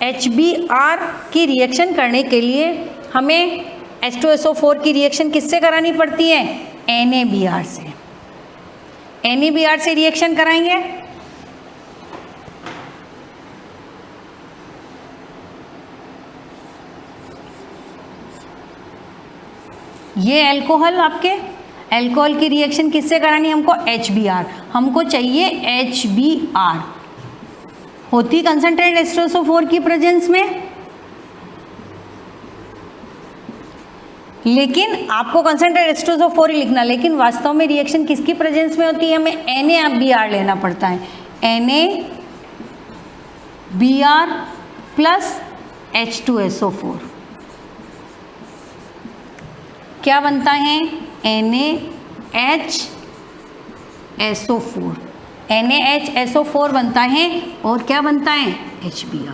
HBr की रिएक्शन करने के लिए हमें H2SO4 की रिएक्शन किससे करानी पड़ती है NABr से। NABr से रिएक्शन कराएंगे, ये अल्कोहल, आपके अल्कोहल की रिएक्शन किससे करानी हमको HBr, हमको चाहिए HBr, होती कंसनट्रेट H2SO4 की प्रेजेंस में। लेकिन आपको कंसनट्रेट H2SO4 ही लिखना, लेकिन वास्तव में रिएक्शन किसकी प्रेजेंस में होती है, हमें NABr लेना पड़ता है। NABr प्लस H2SO4 क्या बनता है NaHSO4, NaHSO4 बनता है और क्या बनता है HBr।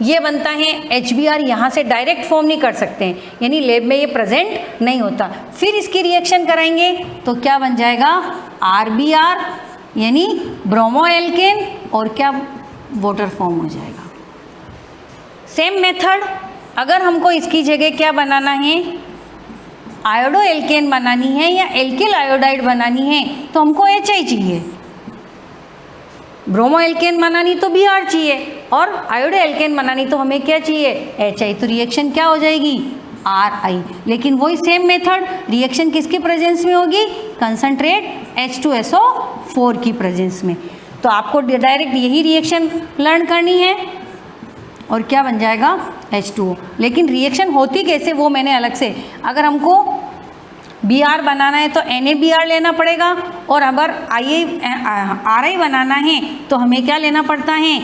ये बनता है HBr, यहाँ से डायरेक्ट फॉर्म नहीं कर सकते हैं, यानी लैब में ये प्रेजेंट नहीं होता। फिर इसकी रिएक्शन कराएंगे तो क्या बन जाएगा RBr यानी ब्रोमो एल्केन और क्या वाटर फॉर्म हो जाएगा। सेम मेथड, अगर हमको इसकी जगह क्या बनाना है आयोडो एल्केन बनानी है या एल्किल आयोडाइड बनानी है तो हमको HI चाहिए, ब्रोमो एल्केन बनानी तो Br चाहिए और आयोडो एल्केन बनानी तो हमें क्या चाहिए HI। तो रिएक्शन क्या हो जाएगी RI। लेकिन वही सेम मेथड, रिएक्शन किसकी प्रेजेंस में होगी कंसनट्रेट H2SO4 की प्रेजेंस में। तो आपको डायरेक्ट यही रिएक्शन लर्न करनी है और क्या बन जाएगा H2O। लेकिन रिएक्शन होती कैसे वो मैंने अलग से, अगर हमको Br बनाना है तो NaBr लेना पड़ेगा, और अगर Ri बनाना है तो हमें क्या लेना पड़ता है,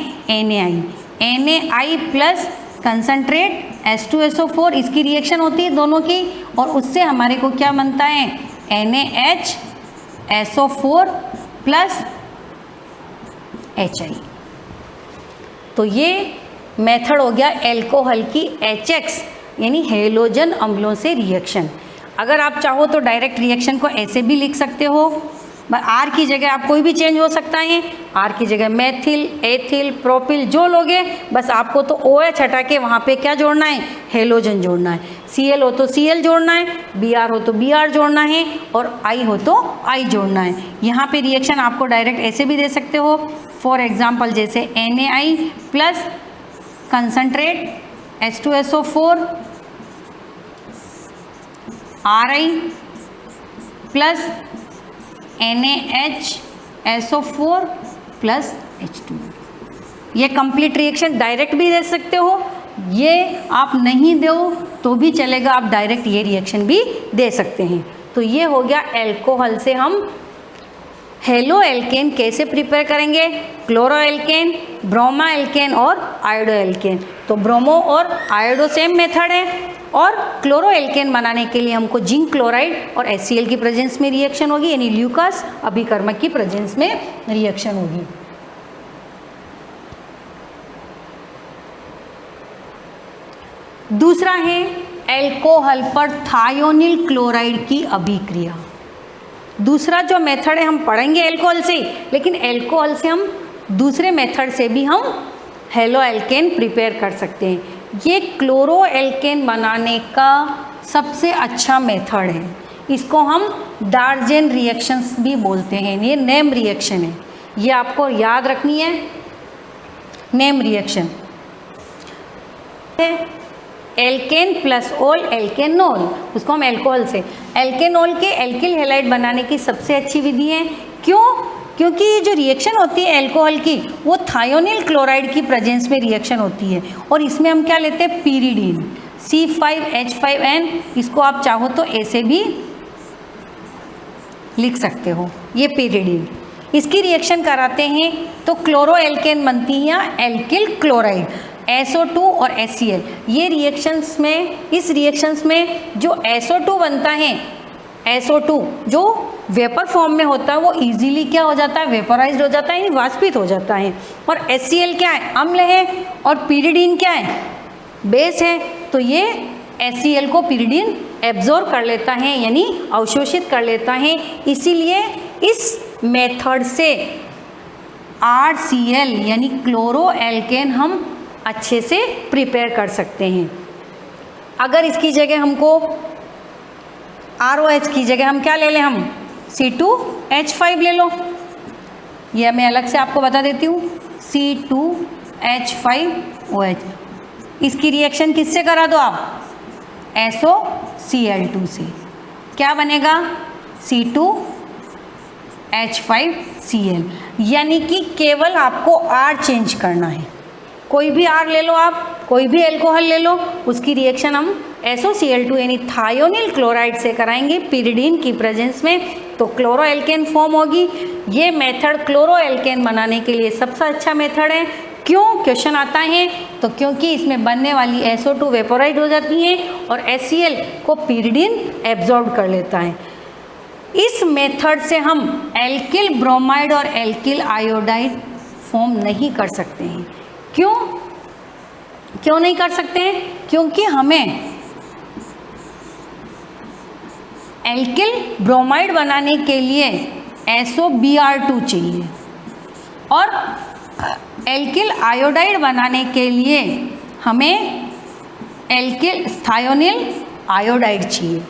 NaI प्लस कंसनट्रेट H2SO4, इसकी रिएक्शन होती है दोनों की, और उससे हमारे को क्या बनता है, NaHSO4 प्लस HI। तो ये मेथड हो गया एल्कोहल की HX यानी हेलोजन अम्लों से रिएक्शन। अगर आप चाहो तो डायरेक्ट रिएक्शन को ऐसे भी लिख सकते हो, आर की जगह आप कोई भी चेंज हो सकता है, आर की जगह मेथिल, एथिल, प्रोपिल जो लोगे, बस आपको तो OH हटा के वहाँ पे क्या जोड़ना है, हेलोजन जोड़ना है। Cl हो तो Cl जोड़ना है, Br हो तो Br जोड़ना है, और I हो तो I जोड़ना है। यहाँ पे रिएक्शन आपको डायरेक्ट ऐसे भी दे सकते हो, फॉर एग्जाम्पल जैसे NaI plus concentrate H2SO4 Ri plus NaHSO4 plus H2। ये कंप्लीट रिएक्शन डायरेक्ट भी दे सकते हो, ये आप नहीं दो तो भी चलेगा, आप डायरेक्ट ये रिएक्शन भी दे सकते हैं। तो ये हो गया एल्कोहल से हम हेलो एल्केन कैसे प्रिपेयर करेंगे, क्लोरो एल्केन, ब्रोमा एल्केन और आयोडो एल्केन। तो ब्रोमो और आयोडो सेम मेथड है, और क्लोरो एल्केन बनाने के लिए हमको जिंक क्लोराइड और HCl की प्रेजेंस में रिएक्शन होगी, यानी ल्यूकास अभिकर्मक की प्रेजेंस में रिएक्शन होगी। दूसरा है एल्कोहल पर थायोनिल क्लोराइड की अभिक्रिया। दूसरा जो मेथड है हम पढ़ेंगे एल्कोहल से, लेकिन एल्कोहल से हम दूसरे मेथड से भी हम हेलो एल्केन प्रिपेयर कर सकते हैं। ये क्लोरो एल्केन बनाने का सबसे अच्छा मेथड है, इसको हम डार्जेन रिएक्शंस भी बोलते हैं, ये नेम रिएक्शन है, ये आपको याद रखनी है। नेम रिएक्शन एल्केन प्लस ओल एल्केनोल, उसको हम एल्कोहल से एल्केनोल के एल्किल हैलाइड बनाने की सबसे अच्छी विधि है। क्यों? क्योंकि ये जो रिएक्शन होती है एल्कोहल की, वो थायोनिल क्लोराइड की प्रेजेंस में रिएक्शन होती है, और इसमें हम क्या लेते हैं, पीरिडीन C5H5N, इसको आप चाहो तो ऐसे भी लिख सकते हो, ये पीरिडीन। इसकी रिएक्शन कराते हैं तो क्लोरो एल्केन बनती है या एल्किल क्लोराइड, SO2 और HCl। ये रिएक्शंस में, इस रिएक्शंस में जो SO2 बनता है, SO2 जो वेपर फॉर्म में होता है, वो इजीली क्या हो जाता है, वेपराइज्ड हो जाता है, यानी वाष्पित हो जाता है। और HCl क्या है, अम्ल है, और पीरिडीन क्या है, बेस है। तो ये HCl को पीरिडीन एब्जॉर्ब कर लेता है, यानी अवशोषित कर लेता है। इसीलिए इस मेथड से RCl यानी क्लोरो एल्केन हम अच्छे से प्रिपेयर कर सकते हैं। अगर इसकी जगह हमको ROH की जगह हम क्या ले लें, हम C2H5 ले लो, यह मैं अलग से आपको बता देती हूँ, C2H5OH। इसकी रिएक्शन किससे करा दो आप, SOCl2 से, क्या बनेगा, C2H5Cl। यानी कि केवल आपको R चेंज करना है, कोई भी R ले लो आप, कोई भी एल्कोहल ले लो, उसकी रिएक्शन हम SOCl2 यानी थायोनिल क्लोराइड से कराएंगे पिरिडीन की प्रेजेंस में, तो क्लोरो एल्केन फॉर्म होगी। ये मेथड क्लोरो एल्केन बनाने के लिए सबसे अच्छा मेथड है। क्यों क्वेश्चन आता है, तो क्योंकि इसमें बनने वाली SO2 वेपोराइड हो जाती है और HCl को पिरिडीन एब्जॉर्ब कर लेता है। इस मेथड से हम एल्किल ब्रोमाइड और एल्किल आयोडाइड फॉर्म नहीं कर सकते हैं। क्यों नहीं कर सकते हैं, क्योंकि हमें एल्किल ब्रोमाइड बनाने के लिए SOBr2 चाहिए, और एल्किल आयोडाइड बनाने के लिए हमें एल्किल थायोनिल आयोडाइड चाहिए।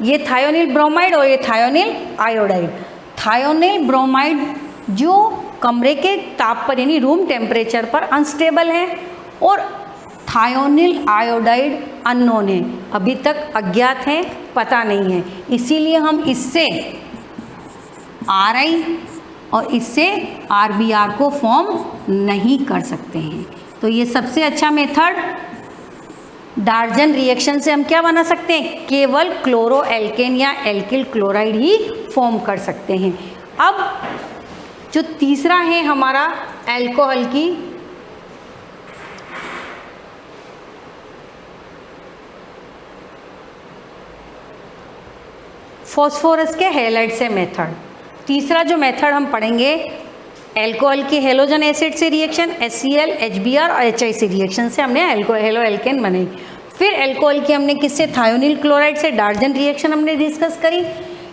ये थायोनिल ब्रोमाइड और ये थायोनिल आयोडाइड। थायोनिल ब्रोमाइड जो कमरे के ताप पर यानी रूम टेम्परेचर पर अनस्टेबल है, और थायोनिल आयोडाइड अननोन है, अभी तक अज्ञात है, पता नहीं है। इसीलिए हम इससे RI और इससे RBr को फॉर्म नहीं कर सकते हैं। तो ये सबसे अच्छा मेथड डार्जन रिएक्शन से हम क्या बना सकते हैं, केवल क्लोरो एल्केन या एल्किल क्लोराइड ही फॉर्म कर सकते हैं। अब जो तीसरा है हमारा अल्कोहल की फॉस्फोरस के हैलाइड से मेथड, तीसरा जो मेथड हम पढ़ेंगे अल्कोहल की हेलोजन एसिड से रिएक्शन HCl, HBr और HI से रिएक्शन से हमने हेलो एल्केन बनाई। फिर अल्कोहल की हमने किससे, थायोनिल क्लोराइड से डार्जन रिएक्शन हमने डिस्कस करी,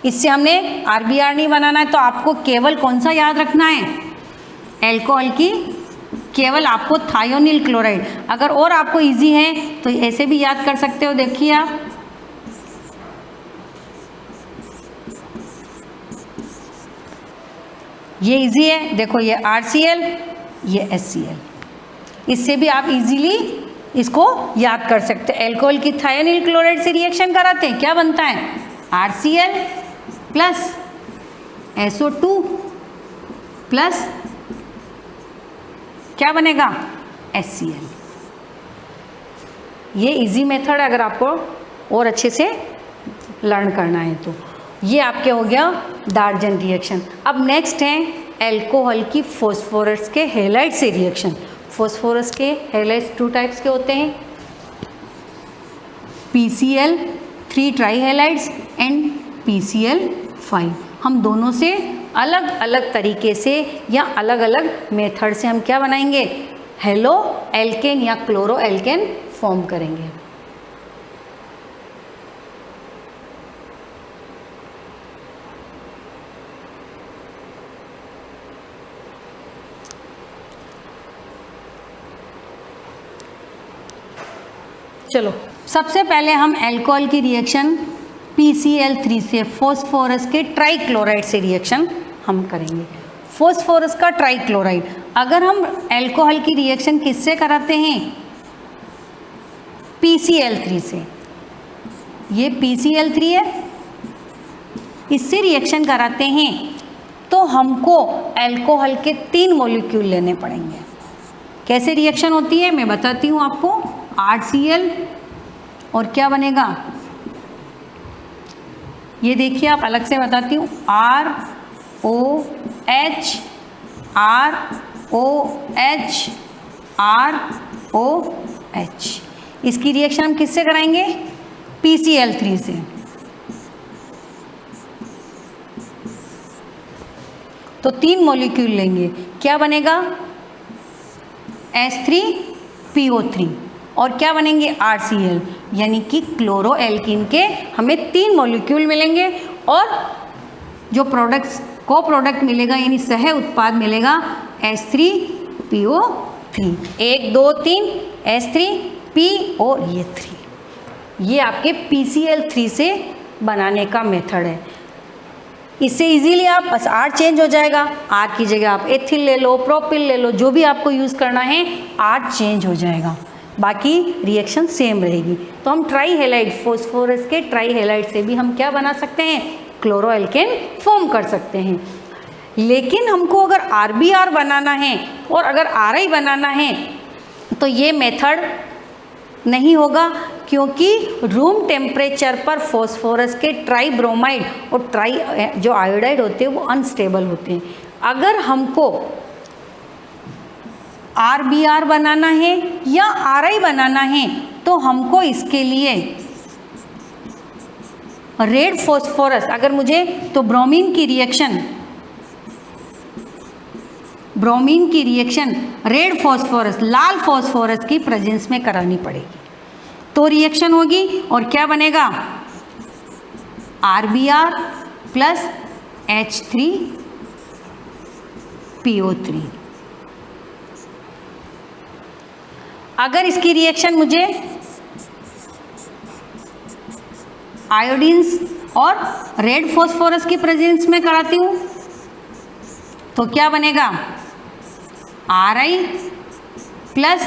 इससे हमने RBr नहीं बनाना है, तो आपको केवल कौन सा याद रखना है, अल्कोहल की केवल आपको थायोनिल क्लोराइड। अगर और आपको इजी है तो ऐसे भी याद कर सकते हो, देखिए आप ये इजी है, देखो ये RCl, ये HCl, इससे भी आप इजीली इसको याद कर सकते हैं। अल्कोहल की थायोनिल क्लोराइड से रिएक्शन कराते हैं, क्या बनता है, RCl प्लस SO2 प्लस क्या बनेगा, HCl। ये इजी मेथड है अगर आपको और अच्छे से लर्न करना है तो। ये आपके हो गया डार्जन रिएक्शन। अब नेक्स्ट है अल्कोहल की फॉस्फोरस के हैलाइड से रिएक्शन। फॉस्फोरस के हैलाइड्स 2 टाइप्स के होते हैं, PCl 3 try halides and PCl5। हम दोनों से अलग अलग तरीके से या अलग अलग मेथड से हम क्या बनाएंगे, हेलो एल्केन या क्लोरो एल्केन फॉर्म करेंगे। चलो सबसे पहले हम अल्कोहल की रिएक्शन PCl3 से फॉस्फोरस के ट्राइक्लोराइड से रिएक्शन हम करेंगे। फॉस्फोरस का ट्राइक्लोराइड, अगर हम अल्कोहल की रिएक्शन किससे कराते हैं, PCl3 से, ये PCl3 है, इससे रिएक्शन कराते हैं तो हमको अल्कोहल के 3 मॉलिक्यूल लेने पड़ेंगे। कैसे रिएक्शन होती है मैं बताती हूँ आपको। RCl और क्या बनेगा, ये देखिए आप अलग से बताती हूँ, ROH ROH ROH। इसकी रिएक्शन हम किससे कराएंगे, PCl3 से। तो 3 मॉलिक्यूल लेंगे, क्या बनेगा, H3PO3 और क्या बनेंगे, RCl, यानी कि क्लोरो एल्कीन के हमें 3 मॉलिक्यूल मिलेंगे और जो प्रोडक्ट्स को प्रोडक्ट मिलेगा यानी सह उत्पाद मिलेगा H3PO3। 1 2 3 H3P और ये 3, ये आपके PCl3 से बनाने का मेथड है। इससे इजीली आप बस R चेंज हो जाएगा, R की जगह आप एथिल ले लो, प्रोपिल ले लो, जो भी आपको यूज़ करना है R चेंज हो जाएगा, बाकी रिएक्शन सेम रहेगी। तो हम ट्राई हैलाइड, फॉस्फोरस के ट्राई हैलाइड से भी हम क्या बना सकते हैं, क्लोरो एल्केन फॉर्म कर सकते हैं। लेकिन हमको अगर RBr बनाना है और अगर RI बनाना है तो ये मेथड नहीं होगा, क्योंकि रूम टेम्परेचर पर फॉस्फोरस के ट्राई ब्रोमाइड और ट्राई जो आयोडाइड होते हैं वो अनस्टेबल होते हैं। अगर हमको RBr बनाना है या RI बनाना है तो हमको इसके लिए रेड फॉस्फोरस, अगर मुझे तो ब्रोमीन की रिएक्शन रेड फॉस्फोरस, लाल फॉस्फोरस की प्रेजेंस में करानी पड़ेगी तो रिएक्शन होगी और क्या बनेगा, RBr प्लस H3PO3। अगर इसकी रिएक्शन मुझे आयोडीन्स और रेड फॉस्फोरस की प्रेजेंस में कराती हूँ तो क्या बनेगा, RI प्लस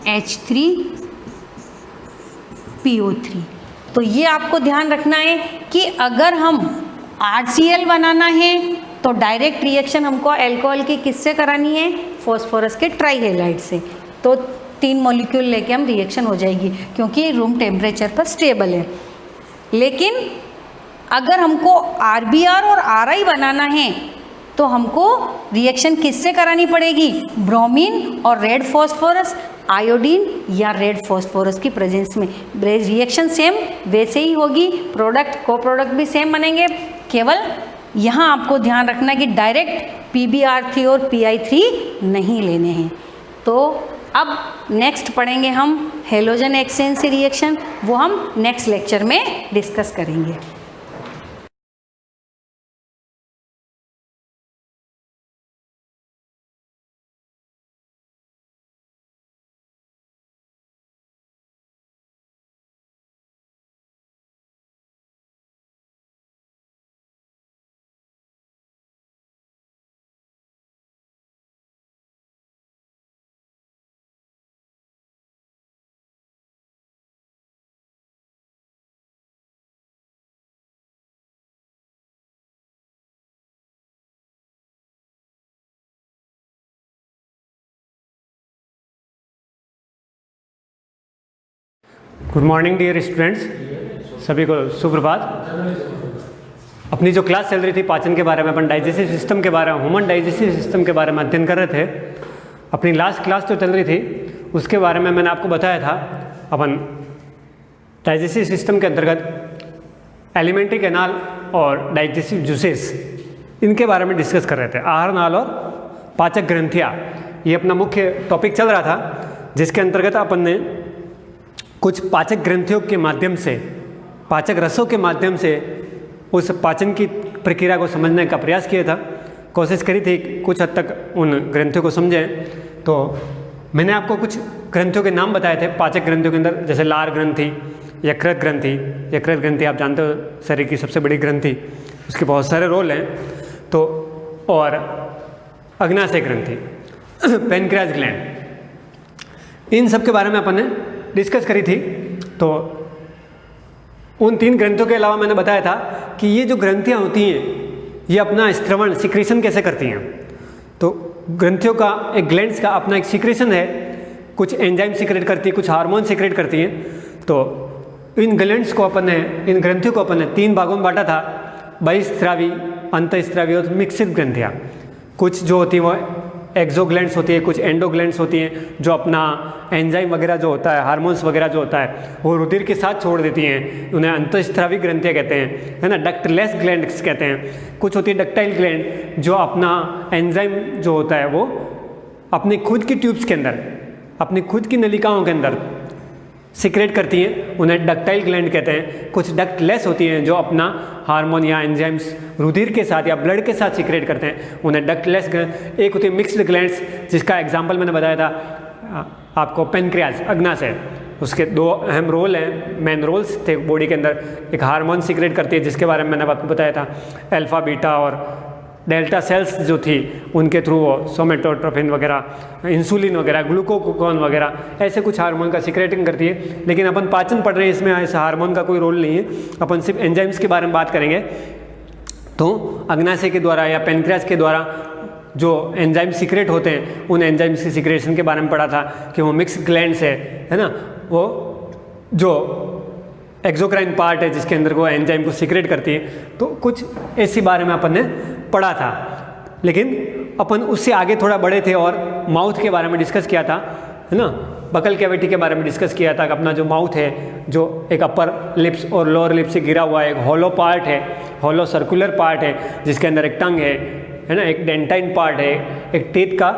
H3PO3। तो ये आपको ध्यान रखना है कि अगर हम RCl बनाना है तो डायरेक्ट रिएक्शन हमको अल्कोहल की किससे करानी है, फॉस्फोरस के ट्राई हैलाइड से। तो 3 मॉलिक्यूल लेके हम रिएक्शन हो जाएगी, क्योंकि रूम टेम्परेचर पर स्टेबल है। लेकिन अगर हमको RBr और RI बनाना है तो हमको रिएक्शन किससे करानी पड़ेगी? ब्रोमीन और रेड फॉस्फोरस, आयोडीन या रेड फॉस्फोरस की प्रेजेंस में। रिएक्शन सेम वैसे ही होगी, प्रोडक्ट को प्रोडक्ट भी सेम बनेंगे। केवल यहाँ आपको ध्यान रखना है कि डायरेक्ट PbR3 और PI3 नहीं लेने हैं। तो अब नेक्स्ट पढ़ेंगे हम हेलोजन एक्सचेंज से रिएक्शन, वो हम नेक्स्ट लेक्चर में डिस्कस करेंगे। गुड मॉर्निंग डियर स्टूडेंट्स, सभी को सुप्रभात। अपनी जो क्लास चल रही थी पाचन के बारे में, अपन डाइजेस्टिव सिस्टम के बारे में, ह्यूमन डाइजेस्टिव सिस्टम के बारे में अध्ययन कर रहे थे। अपनी लास्ट क्लास जो चल रही थी उसके बारे में मैंने आपको बताया था, अपन डाइजेस्टिव सिस्टम के अंतर्गत एलिमेंट्री कैनाल और डाइजेस्टिव जूसेस, इनके बारे में डिस्कस कर रहे थे। आहार नाल और पाचक ग्रंथियाँ, ये अपना मुख्य टॉपिक चल रहा था, जिसके अंतर्गत अपन ने कुछ पाचक ग्रंथियों के माध्यम से, पाचक रसों के माध्यम से उस पाचन की प्रक्रिया को समझने का प्रयास किया था, कोशिश करी थी कुछ हद तक उन ग्रंथियों को समझें। तो मैंने आपको कुछ ग्रंथियों के नाम बताए थे पाचक ग्रंथियों के अंदर, जैसे लार ग्रंथि, यकृत ग्रंथि। यकृत ग्रंथि आप जानते हो शरीर की सबसे बड़ी ग्रंथि, उसके बहुत सारे रोल हैं। तो और अग्नाशय ग्रंथि, पेनक्रियाज ग्लैंड, इन सब के बारे में अपन ने डिस्कस करी थी। तो उन 3 ग्रंथियों के अलावा मैंने बताया था कि ये जो ग्रंथियाँ होती हैं ये अपना स्त्रवण सिक्रीशन कैसे करती हैं। तो ग्रंथियों का, एक ग्लैंड्स का अपना एक सिक्रीशन है, कुछ एंजाइम सिक्रेट करती है, कुछ हार्मोन सिक्रेट करती हैं। तो इन ग्लैंड्स को अपन ने, इन ग्रंथियों को अपन ने 3 भागों में बांटा था, बहिस्रावी, अंतःस्रावी और मिक्सित ग्रंथियाँ। कुछ जो होती है वो एक्सोग्लैंड्स होती है, कुछ एंडोग्लैंड्स होती हैं जो अपना एंजाइम वगैरह जो होता है, हार्मोन्स वगैरह जो होता है वो रुधिर के साथ छोड़ देती हैं, उन्हें अंतःस्रावी ग्रंथियाँ कहते हैं, है ना, डक्टलेस ग्लैंड्स कहते हैं। कुछ होती है डक्टाइल ग्लैंड जो अपना एंजाइम जो होता है वो अपनी खुद की ट्यूब्स के अंदर, अपनी खुद की नलिकाओं के अंदर सिक्रेट करती हैं, उन्हें डक्टाइल ग्लैंड कहते हैं। कुछ डक्टलेस होती हैं जो अपना हार्मोन या एंजाइम्स रुधिर के साथ या ब्लड के साथ सिक्रेट करते हैं, उन्हें डक्टलेस ग्लैंड। एक होती है मिक्स्ड ग्लैंड्स, जिसका एग्जांपल मैंने बताया था आपको, पेनक्रियाज, अग्नाशय। उसके 2 अहम रोल हैं, मेन रोल्स थे बॉडी के अंदर। एक हार्मोन सिक्रेट करती है जिसके बारे में मैंने आपको बताया था, अल्फा बीटा और डेल्टा सेल्स जो थी उनके थ्रू वो सोमेटोट्रोपिन वगैरह, इंसुलिन वगैरह, ग्लूकोकोन वगैरह, ऐसे कुछ हार्मोन का सिक्रेटिंग करती है। लेकिन अपन पाचन पढ़ रहे हैं, इसमें ऐसा हार्मोन का कोई रोल नहीं है, अपन सिर्फ एंजाइम्स के बारे में बात करेंगे। तो अग्नाशय के द्वारा या पेनक्रियाज के द्वारा जो एंजाइम सिक्रेट होते हैं, उन एंजाइम्स की सिक्रेशन के बारे में पढ़ा था कि वो मिक्स ग्लैंड्स है ना, वो जो एक्सोक्राइन पार्ट है जिसके अंदर वो एंजाइम को सिक्रेट करती है। तो कुछ ऐसी बारे में अपन ने पढ़ा था। लेकिन अपन उससे आगे थोड़ा बढ़े थे और माउथ के बारे में डिस्कस किया था, है ना, बकल कैविटी के बारे में डिस्कस किया था कि अपना जो माउथ है, जो एक अपर लिप्स और लोअर लिप्स से घिरा हुआ एक हॉलो पार्ट है, हॉलो सर्कुलर पार्ट है, जिसके अंदर एक टंग है ना, एक डेंटाइन पार्ट है, एक टीथ का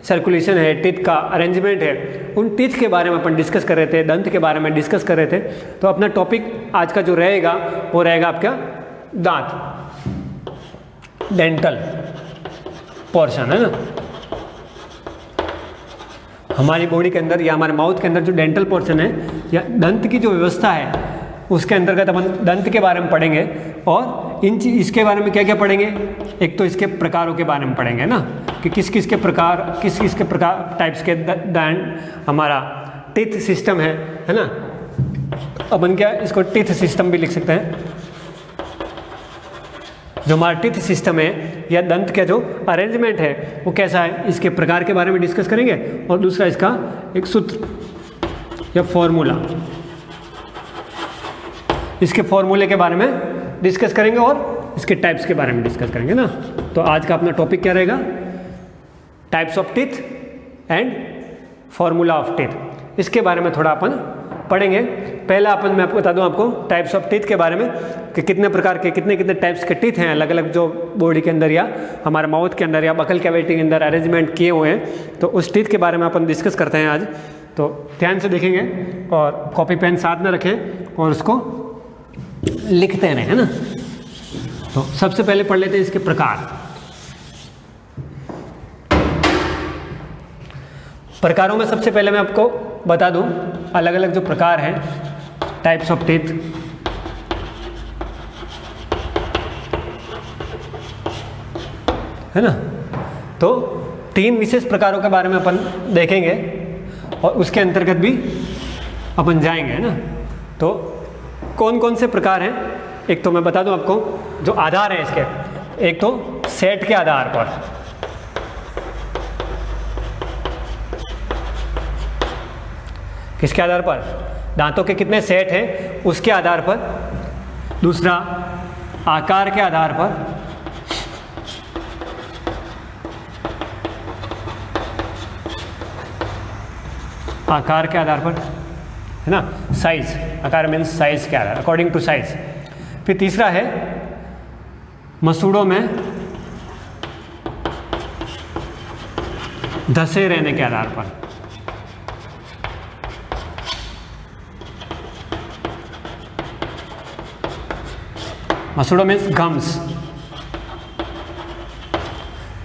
सर्कुलेशन है, टीथ का अरेंजमेंट है। उन टीथ के बारे में अपन डिस्कस कर रहे थे, दंत के बारे में डिस्कस कर रहे थे। तो अपना टॉपिक आज का जो रहेगा वो रहेगा आपका दांत, डेंटल पोर्शन, है ना। हमारी बॉडी के अंदर या हमारे माउथ के अंदर जो डेंटल पोर्शन है या दंत की जो व्यवस्था है, उसके अंतर्गत अपन दंत के बारे में पढ़ेंगे। और इसके बारे में क्या क्या पढ़ेंगे, एक तो इसके प्रकारों के बारे में पढ़ेंगे ना, कि किस किस के प्रकार टाइप्स के दांत हमारा टीथ सिस्टम है ना। अपन क्या इसको टीथ सिस्टम भी लिख सकते हैं। जो हमारा टीथ सिस्टम है या दंत का जो अरेंजमेंट है वो कैसा है, इसके प्रकार के बारे में डिस्कस करेंगे। और दूसरा इसका एक सूत्र या फॉर्मूला, इसके फॉर्मूले के बारे में डिस्कस करेंगे और इसके टाइप्स के बारे में डिस्कस करेंगे ना। तो आज का अपना टॉपिक क्या रहेगा, types of teeth and formula of teeth. इसके बारे में थोड़ा अपन पढ़ेंगे। पहला अपन मैं आपको बता दूं आपको टाइप्स ऑफ टीथ के बारे में कि कितने प्रकार के कितने टाइप्स के टीथ हैं अलग अलग जो बॉडी के अंदर या हमारे माउथ के अंदर या बकल कैविटी के अंदर अरेंजमेंट किए हुए हैं। तो उस टीथ के बारे में अपन डिस्कस करते हैं आज। तो ध्यान से देखेंगे और कॉपी पेन साथ में रखें और उसको लिखते रहें, है ना। तो सबसे पहले पढ़ लेते हैं इसके प्रकार। प्रकारों में सबसे पहले मैं आपको बता दूं अलग अलग जो प्रकार हैं टाइप्स ऑफ टीथ। है ना। तो 3 विशेष प्रकारों के बारे में अपन देखेंगे और उसके अंतर्गत भी अपन जाएंगे, है ना। तो कौन कौन से प्रकार हैं, एक तो मैं बता दूं आपको जो आधार है इसके। एक तो सेट के आधार पर, किसके आधार पर, दांतों के कितने सेट हैं उसके आधार पर। दूसरा आकार के आधार पर, आकार के आधार पर, है ना, साइज, आकार मीन्स साइज के आधार, अकॉर्डिंग टू साइज। फिर तीसरा है मसूड़ों में धसे रहने के आधार पर। मसूड़ों मीन्स गम्स,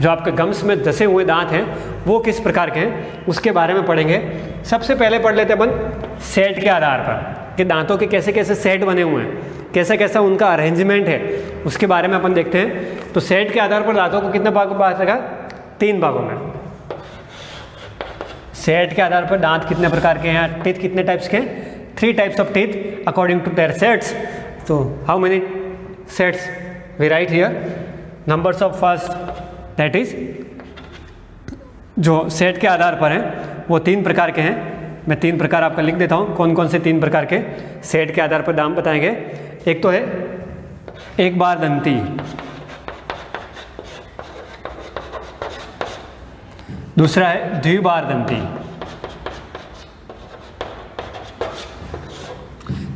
जो आपके गम्स में धसे हुए दांत हैं वो किस प्रकार के हैं उसके बारे में पढ़ेंगे। सबसे पहले पढ़ लेते हैं अपन सेट के आधार पर कि दांतों के कैसे कैसे सेट बने हुए हैं, कैसा कैसा उनका अरेंजमेंट है, उसके बारे में अपन देखते हैं। तो सेट के आधार पर दांतों को कितने भागों में बांटा गया, 3 भागों में। सेट के आधार पर दांत कितने प्रकार के हैं, टीथ कितने टाइप्स के हैं, 3 types of teeth according to their sets. तो how many sets we write here, numbers of first, that is जो सेट के आधार पर हैं वो 3 प्रकार के हैं। मैं 3 प्रकार आपका लिख देता हूँ, कौन कौन से 3 प्रकार के सेट के आधार पर दाम बताएंगे। एक तो है एक बार दंती, दूसरा है द्विबार दंती,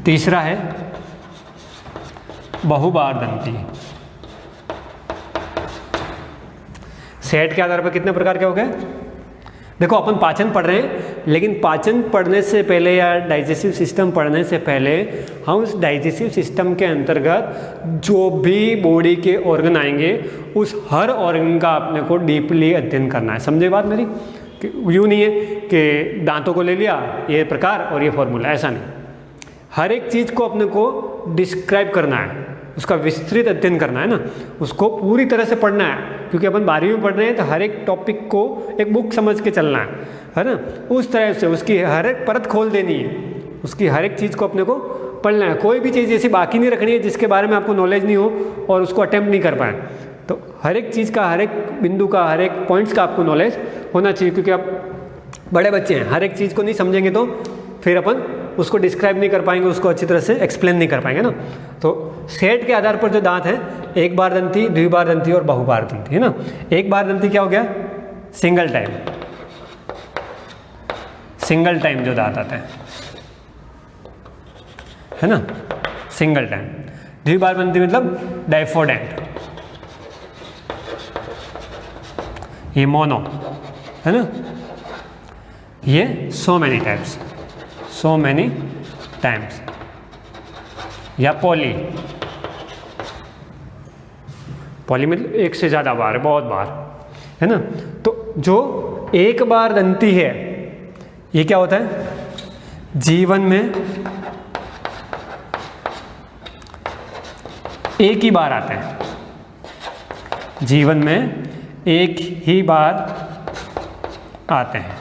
तीसरा है बहुबार दंती। सेट के आधार पर कितने प्रकार के हो गए। देखो अपन पाचन पढ़ रहे हैं, लेकिन पाचन पढ़ने से पहले या डाइजेस्टिव सिस्टम पढ़ने से पहले हम उस डाइजेस्टिव सिस्टम के अंतर्गत जो भी बॉडी के ऑर्गन आएंगे उस हर ऑर्गन का अपने को डीपली अध्ययन करना है। समझे बात मेरी, कि यूँ नहीं है कि दांतों को ले लिया ये प्रकार और ये फॉर्मूला, ऐसा नहीं। हर एक चीज़ को अपने को डिस्क्राइब करना है, उसका विस्तृत अध्ययन करना है ना, उसको पूरी तरह से पढ़ना है। क्योंकि अपन 12वीं में पढ़ रहे हैं तो हर एक टॉपिक को एक बुक समझ के चलना है ना। उस तरह से उसकी हर एक परत खोल देनी है, उसकी हर एक चीज़ को अपने को पढ़ना है। कोई भी चीज़ ऐसी बाकी नहीं रखनी है जिसके बारे में आपको नॉलेज नहीं हो और उसको अटेम्प्ट नहीं कर पाए। तो हर एक चीज़ का, हर एक बिंदु का, हर एक पॉइंट्स का आपको नॉलेज होना चाहिए। क्योंकि आप बड़े बच्चे हैं, हर एक चीज़ को नहीं समझेंगे तो फिर अपन उसको डिस्क्राइब नहीं कर पाएंगे, उसको अच्छी तरह से एक्सप्लेन नहीं कर पाएंगे ना। तो सेट के आधार पर जो दांत हैं एक बार दंती, द्विबार दंती और बहुबार दंती, है ना। एक बार दंती क्या हो गया, सिंगल टाइम, सिंगल टाइम जो दांत आता है ना, सिंगल टाइम। द्विबार दंती मतलब डाइफोडेंट, ये मोनो, है ना। ये so many times, so many times, या पॉली, पॉली मतलब एक से ज़्यादा बार, बहुत बार, है ना। तो जो एक बार दंती है ये क्या होता है, जीवन में एक ही बार आते हैं, जीवन में एक ही बार आते हैं।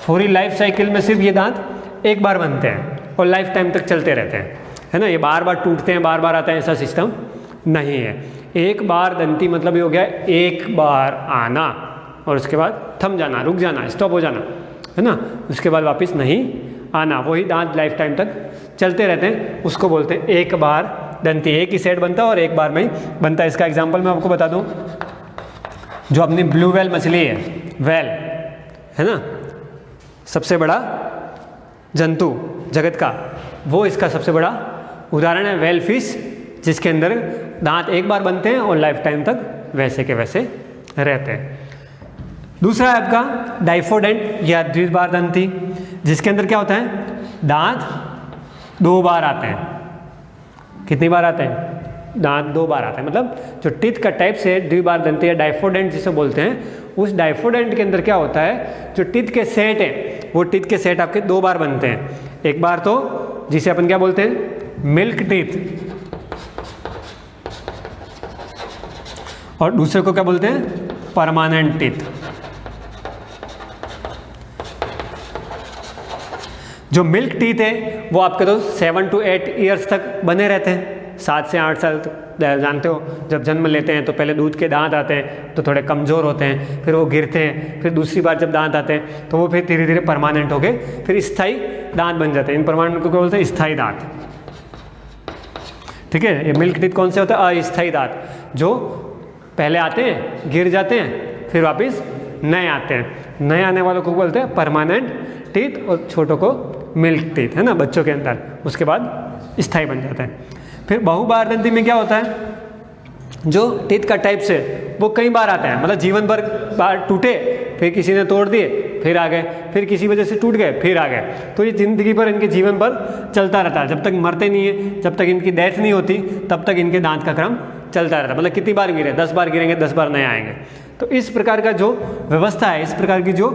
पूरी लाइफ साइकिल में सिर्फ ये दांत एक बार बनते हैं और लाइफ टाइम तक चलते रहते हैं, है ना। ये बार बार टूटते हैं, बार बार आता है, ऐसा सिस्टम नहीं है। एक बार दंती मतलब ये हो गया एक बार आना और उसके बाद थम जाना, रुक जाना, स्टॉप हो जाना, है ना, उसके बाद वापस नहीं आना। वही दांत लाइफ टाइम तक चलते रहते हैं, उसको बोलते हैं एक बार दंती। एक ही सेट बनता है और एक बार में ही बनता है। इसका एग्जाम्पल मैं आपको बता दूं, जो अपनी ब्लू व्हेल मछली है, व्हेल है ना, सबसे बड़ा जंतु जगत का, वो इसका सबसे बड़ा उदाहरण है, व्हेल फिश, जिसके अंदर दांत एक बार बनते हैं और लाइफ टाइम तक वैसे के वैसे रहते हैं। दूसरा है आपका डाइफोडेंट या द्विबारदंती, जिसके अंदर क्या होता है, दांत 2 बार आते हैं। कितनी बार आते हैं? दांत 2 बार आते हैं। मतलब जो टीथ का टाइप से द्विबारदंती या डाइफोडेंट जिसे बोलते हैं, उस डाइफोडेंट के अंदर क्या होता है, जो टीथ के सेट है, वो टीथ के सेट आपके 2 बार बनते हैं। एक बार तो जिसे अपन क्या बोलते हैं, मिल्क टीथ, और दूसरे को क्या बोलते हैं, परमानेंट टीथ। जो मिल्क टीथ है वो आपके तो 7 to 8 ईयर्स तक बने रहते हैं, 7 से 8 साल तक। जानते हो जब जन्म लेते हैं तो पहले दूध के दांत आते हैं तो थोड़े कमज़ोर होते हैं, फिर वो गिरते हैं, फिर दूसरी बार जब दांत आते हैं तो वो फिर धीरे धीरे परमानेंट हो गए, फिर स्थायी दांत बन जाते हैं। इन परमानेंट को क्या बोलते हैं, स्थायी दांत। ठीक है, ये मिल्क टीथ कौन से होते हैं, अस्थायी दांत, जो पहले आते हैं, गिर जाते हैं, फिर वापस नए आते हैं। नए आने वालों को बोलते हैं परमानेंट टीथ, और छोटों को मिल्क टीथ, है ना, बच्चों के अंदर। उसके बाद स्थायी बन जाता है। फिर बहुबारदंती में क्या होता है, जो टीथ का टाइप से वो कई बार आता है, मतलब जीवन भर बार टूटे, फिर किसी ने तोड़ दिए, फिर आ गए, फिर किसी वजह से टूट गए, फिर आ गए। तो ये ज़िंदगी भर इनके जीवन भर चलता रहता है, जब तक मरते नहीं है, जब तक इनकी डेथ नहीं होती, तब तक इनके दांत का क्रम चलता रहता है। मतलब कितनी बार गिरे, 10 बार गिरेंगे, 10 बार नए आएंगे। तो इस प्रकार का जो व्यवस्था है, इस प्रकार की जो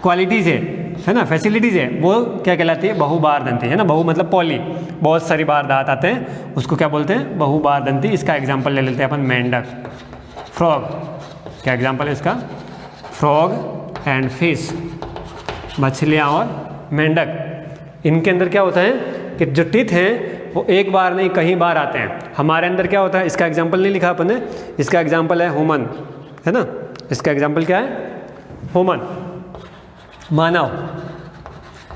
क्वालिटीज़ है ना, फैसिलिटीज़ है, वो क्या कहलाती है, बहुबारदंती, है ना। बहु मतलब पॉली, बहुत सारी बार दांत आते हैं, उसको क्या बोलते हैं, बहुबारदंती। इसका एग्जांपल ले लेते हैं अपन, मेंढक, फ्रॉग। क्या एग्जांपल है इसका, फ्रॉग एंड फिश, मछलियाँ और मेंढक। इनके अंदर क्या होता है कि जो टीथ हैं वो एक बार नहीं कई बार आते हैं। हमारे अंदर क्या होता है, इसका एग्जाम्पल नहीं लिखा अपन ने, इसका एग्जाम्पल है ह्यूमन, है ना। इसका एग्जाम्पल क्या है, ह्यूमन, मानव,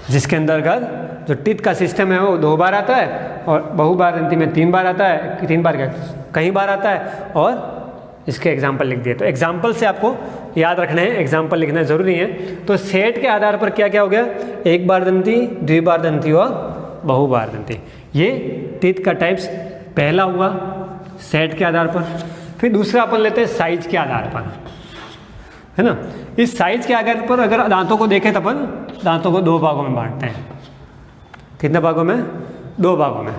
जिसके अंतर्गत जो टीथ का सिस्टम है वो 2 बार आता है, और बहुबारदंती में 3 बार आता है, 3 बार क्या कई बार आता है। और इसके एग्जाम्पल लिख दिए। तो एग्जाम्पल से आपको याद रखना है, एग्जाम्पल लिखना ज़रूरी है। तो सेट के आधार पर क्या क्या हो गया, एक बारदंती, द्विबारदंती और बहुबारदंती। ये टीथ का टाइप्स पहला हुआ सेट के आधार पर। फिर दूसरा अपन लेते हैं साइज के आधार पर, है ना। इस साइज के आधार पर अगर दांतों को देखें तो अपन दांतों को 2 भागों में बांटते हैं। कितने भागों में, 2 भागों में।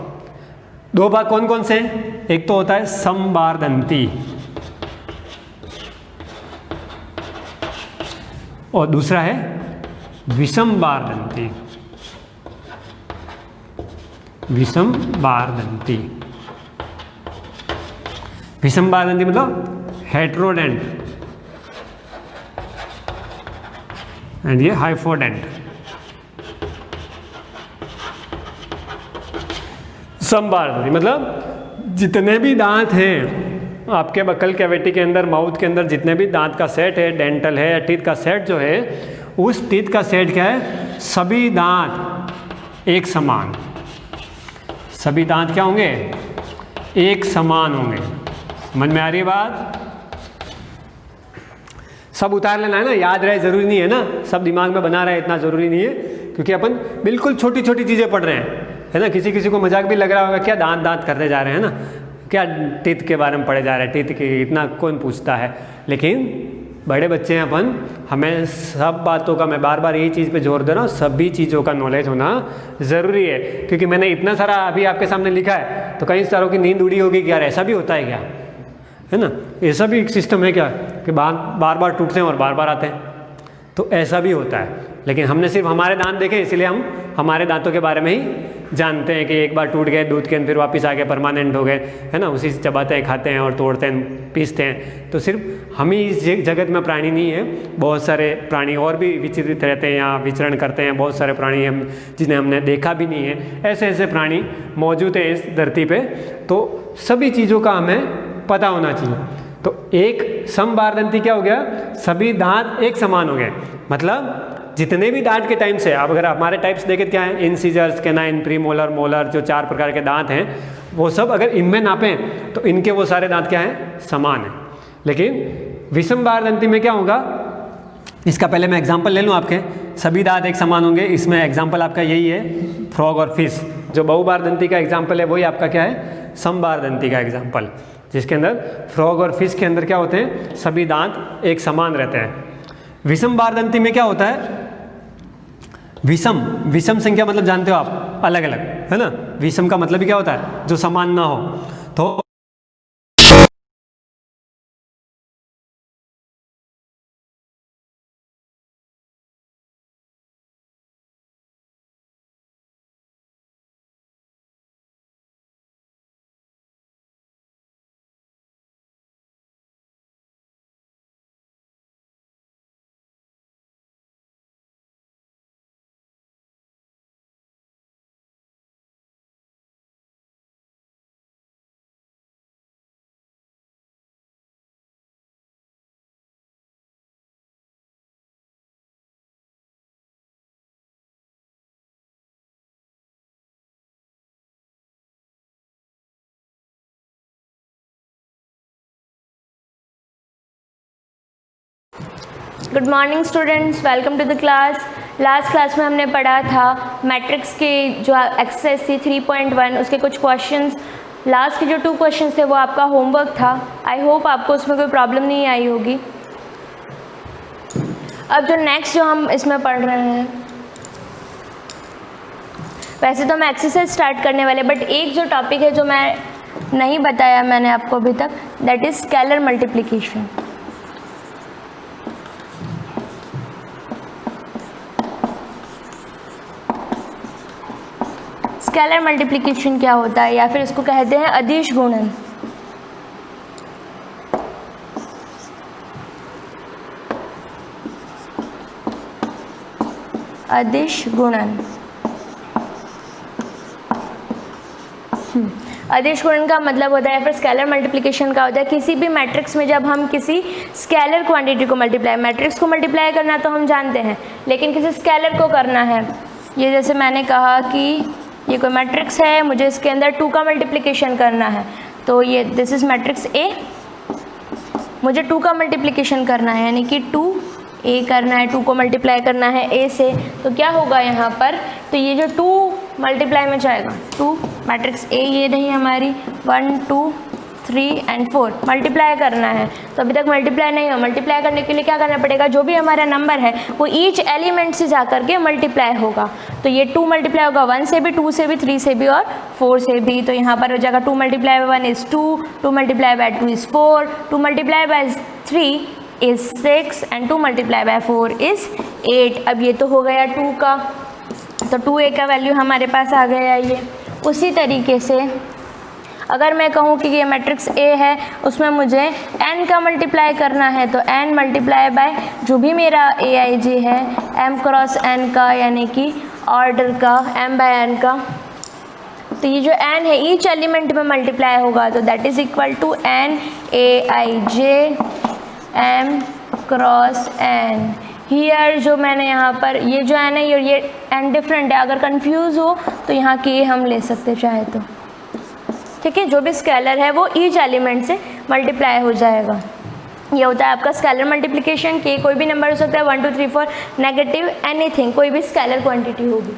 2 भाग कौन कौन से हैं, एक तो होता है समबारदंती और दूसरा है विषमबारदंती। विषमबारदंती, विषमबारदंती मतलब हेट्रोडेंट एंड ये हाइपोडेंट। समबारदंती मतलब जितने भी दांत हैं आपके बकल कैविटी के अंदर, माउथ के अंदर, जितने भी दांत का सेट है, डेंटल है या टीथ का सेट जो है, उस टीथ का सेट क्या है, सभी दांत एक समान। सभी दांत क्या होंगे, एक समान होंगे। समझ में आ रही है बात? सब उतार लेना है ना, याद रहे जरूरी नहीं है ना, सब दिमाग में बना रहे इतना ज़रूरी नहीं है, क्योंकि अपन बिल्कुल छोटी छोटी चीज़ें पढ़ रहे हैं, है ना। किसी किसी को मजाक भी लग रहा होगा, क्या दांत दांत करते जा रहे हैं ना, क्या टीथ के बारे में पढ़े जा रहे हैं, टीथ की इतना कौन पूछता है। लेकिन बड़े बच्चे हैं अपन, हमें सब बातों का, मैं बार बार यही चीज़ पे जोर दे रहा हूँ, सभी चीज़ों का नॉलेज होना ज़रूरी है। क्योंकि मैंने इतना सारा अभी आपके सामने लिखा है, तो कई सारों की नींद उड़ी होगी कि यार ऐसा भी होता है क्या, है ना। ऐसा भी एक सिस्टम है क्या कि बार बार टूटते हैं और बार बार आते हैं, तो ऐसा भी होता है। लेकिन हमने सिर्फ हमारे दांत देखे, इसलिए हम हमारे दांतों के बारे में ही जानते हैं कि एक बार टूट गए दूध के अंदर, फिर वापस आ गए, परमानेंट हो गए, है ना। उसी से चबाते हैं, खाते हैं और तोड़ते हैं, पीसते हैं। तो सिर्फ हम ही इस जगत में प्राणी नहीं है, बहुत सारे प्राणी और भी विचरित रहते हैं, यहाँ विचरण करते हैं। बहुत सारे प्राणी हम जिन्हें हमने देखा भी नहीं है, ऐसे ऐसे प्राणी मौजूद हैं इस धरती पे। तो सभी चीज़ों का हमें पता होना चाहिए। तो एक समबारदंती क्या हो गया, सभी दांत एक समान हो गए, मतलब जितने भी दांत के टाइप्स है, अब अगर हमारे टाइप्स देखें क्या है, इंसिजर्स, कैनाइन, प्रीमोलर, मोलर, जो 4 प्रकार के दांत हैं, वो सब अगर इनमें नापें तो इनके वो सारे दांत क्या हैं, समान हैं। लेकिन विषम बारदंती में क्या होगा, इसका पहले मैं एग्जांपल ले लूँ आपके, सभी दांत एक समान होंगे, इसमें एग्जांपल आपका यही है फ्रॉग और फिश। जो बहुबारदंती का एग्जांपल है वही आपका क्या है, समबारदंती का एग्जांपल, जिसके अंदर फ्रॉग और फिश के अंदर क्या होते हैं, सभी दांत एक समान रहते हैं। विषम बारदंती में क्या होता है, विषम संख्या मतलब जानते हो आप, अलग अलग, है ना। विषम का मतलब क्या होता है, जो समान ना हो। तो good morning students, welcome to the class. Last class में हमने पढ़ा था मैट्रिक्स के जो एक्सरसाइज थी 3.1, उसके कुछ क्वेश्चंस, लास्ट के जो 2 क्वेश्चंस थे वो आपका होमवर्क था। आई होप आपको उसमें कोई प्रॉब्लम नहीं आई होगी। अब जो नेक्स्ट जो हम इसमें पढ़ रहे हैं, वैसे तो हम एक्सरसाइज स्टार्ट करने वाले, बट एक जो टॉपिक है जो मैं नहीं बताया मैंने आपको अभी तक, that is scalar multiplication. Scalar multiplication क्या होता है, या फिर इसको कहते हैं अदिश गुणन। अदिश गुणन। अदिश गुणन का मतलब होता है, फिर स्केलर मल्टीप्लिकेशन का होता है किसी भी मैट्रिक्स में जब हम किसी स्केलर क्वांटिटी को मल्टीप्लाई, मैट्रिक्स को मल्टीप्लाई करना तो हम जानते हैं, लेकिन किसी स्केलर को करना है। ये जैसे मैंने कहा कि ये कोई मैट्रिक्स है, मुझे इसके अंदर 2 का मल्टीप्लिकेशन करना है, तो ये दिस इज़ मैट्रिक्स ए, मुझे 2 का मल्टीप्लिकेशन करना है, यानी कि 2a करना है, 2 को मल्टीप्लाई करना है a से, तो क्या होगा यहाँ पर, तो ये जो 2 मल्टीप्लाई में जाएगा, 2 मैट्रिक्स a ये रही हमारी, 1 2 3 एंड 4 मल्टीप्लाई करना है। तो अभी तक मल्टीप्लाई नहीं हो, मल्टीप्लाई करने के लिए क्या करना पड़ेगा, जो भी हमारा नंबर है वो ईच एलिमेंट से जा कर के मल्टीप्लाई होगा। तो ये 2 मल्टीप्लाई होगा 1 से भी, 2 से भी, 3 से भी और 4 से भी। तो यहाँ पर हो जाएगा 2 multiply by 1 is 2, 2 multiply by 2 is 4, 2 multiply by 3 is 6 and 2 multiply by 4 is 8। अब ये तो हो गया 2 का, तो 2a का वैल्यू हमारे पास आ गया ये। उसी तरीके से अगर मैं कहूँ कि ये मैट्रिक्स A है, उसमें मुझे n का मल्टीप्लाई करना है, तो n मल्टीप्लाई बाय जो भी मेरा aij है m क्रॉस n का, यानी कि ऑर्डर का m बाय n का, तो ये जो n है ईच एलिमेंट में मल्टीप्लाई होगा, तो that is equal to n aij m cross n। Here जो मैंने यहाँ पर ये जो n है ये n डिफरेंट है, अगर कंफ्यूज हो तो यहाँ के हम ले सकते चाहे तो, ठीक है। जो भी स्केलर है वो ईच एलिमेंट से मल्टीप्लाई हो जाएगा। ये होता है आपका स्केलर मल्टीप्लिकेशन के, कोई भी नंबर हो सकता है 1 2 3 4 नेगेटिव एनीथिंग, कोई भी स्केलर क्वांटिटी होगी।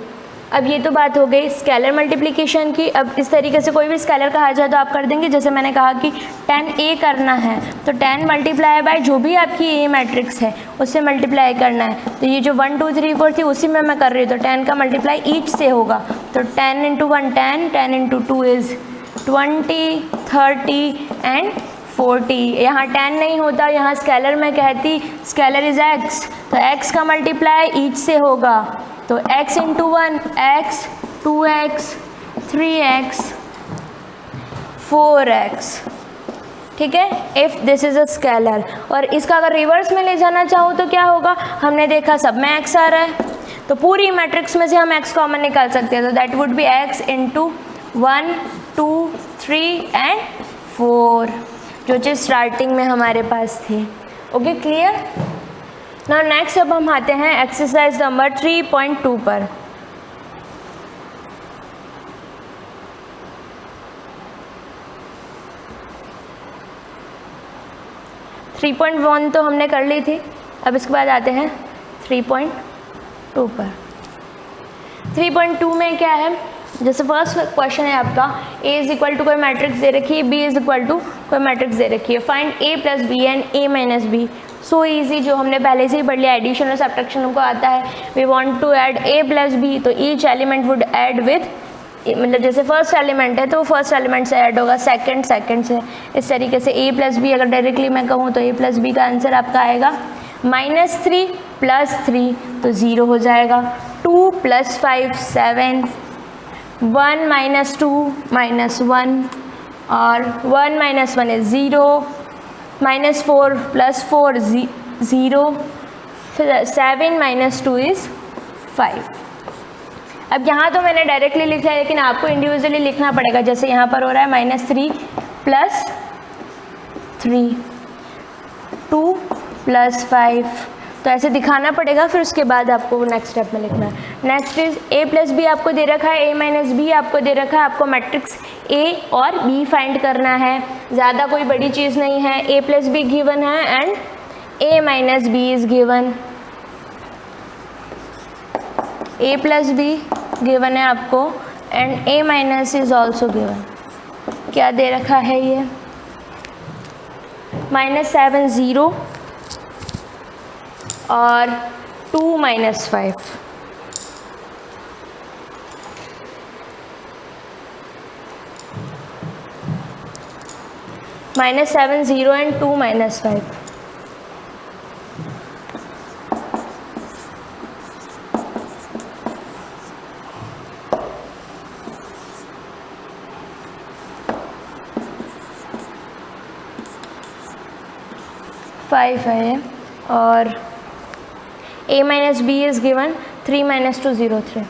अब ये तो बात हो गई स्केलर मल्टीप्लिकेशन की। अब इस तरीके से कोई भी स्केलर कहा जाए तो आप कर देंगे, जैसे मैंने कहा कि 10a करना है, तो 10 मल्टीप्लाई बाय जो भी आपकी ए मैट्रिक्स है उससे मल्टीप्लाई करना है। तो ये जो 1 2 3 4 थी उसी में मैं कर रही हूँ, तो 10 का मल्टीप्लाई ईच से होगा, तो 10 इंटू 1 10, 10 इंटू 2 इज़ 20, 30 एंड 40। यहाँ 10 नहीं होता, यहाँ स्केलर में कहती स्केलर इज x, तो x का मल्टीप्लाई ईच से होगा, तो x into 1 x, 2x, 3x, 4x, ठीक है, if this is a scalar. और इसका अगर रिवर्स में ले जाना चाहो तो क्या होगा, हमने देखा सब में x आ रहा है, तो पूरी मैट्रिक्स में से हम x कॉमन निकाल सकते हैं, तो that would be x into 1 2 3 and 4, जो चीज़ स्टार्टिंग में हमारे पास थी। Okay, clear. नाउ नेक्स्ट अब हम आते हैं एक्सरसाइज नंबर 3.2 पर। थ्री 3.1 तो हमने कर ली थी, अब इसके बाद आते हैं 3.2 पर। 3.2 में क्या है, जैसे फर्स्ट क्वेश्चन है आपका a इज इक्वल टू कोई मैट्रिक्स दे रखी है, b इज इक्वल टू कोई मैट्रिक्स दे रखी है, find a plus b and a minus b. So easy, जो हमने पहले से ही पढ़ लिया, एडिशन और सब्ट्रैक्शन हमको आता है। We want to add a plus b, तो each element would add with, मतलब जैसे फर्स्ट एलिमेंट है तो फर्स्ट एलिमेंट से ऐड होगा, सेकंड से। इस तरीके से a प्लस बी अगर डायरेक्टली मैं कहूँ तो a प्लस बी का आंसर आपका आएगा -3 + 3 तो 0 हो जाएगा। 2 + 5 7, 1 - 2 -1 और 1 - 1 is 0, -4 + 4 0, 7 - 2 is 5। अब यहाँ तो मैंने डायरेक्टली लिखा है, लेकिन आपको इंडिविजुअली लिखना पड़ेगा। जैसे यहाँ पर हो रहा है -3 + 3, 2 + 5, तो ऐसे दिखाना पड़ेगा। फिर उसके बाद आपको नेक्स्ट स्टेप में लिखना है। Next is a plus b आपको दे रखा है, a माइनस बी आपको दे रखा है। आपको मैट्रिक्स a और b फाइंड करना है, ज़्यादा कोई बड़ी चीज़ नहीं है। a प्लस बी गिवन है and a minus b is given. a plus b given है आपको and a minus is also given. क्या दे रखा है ये, -7 0 और 2 - 5। -7 0 एंड 2 - 5। फाइव है और a minus b is given 3 - 2 0 3।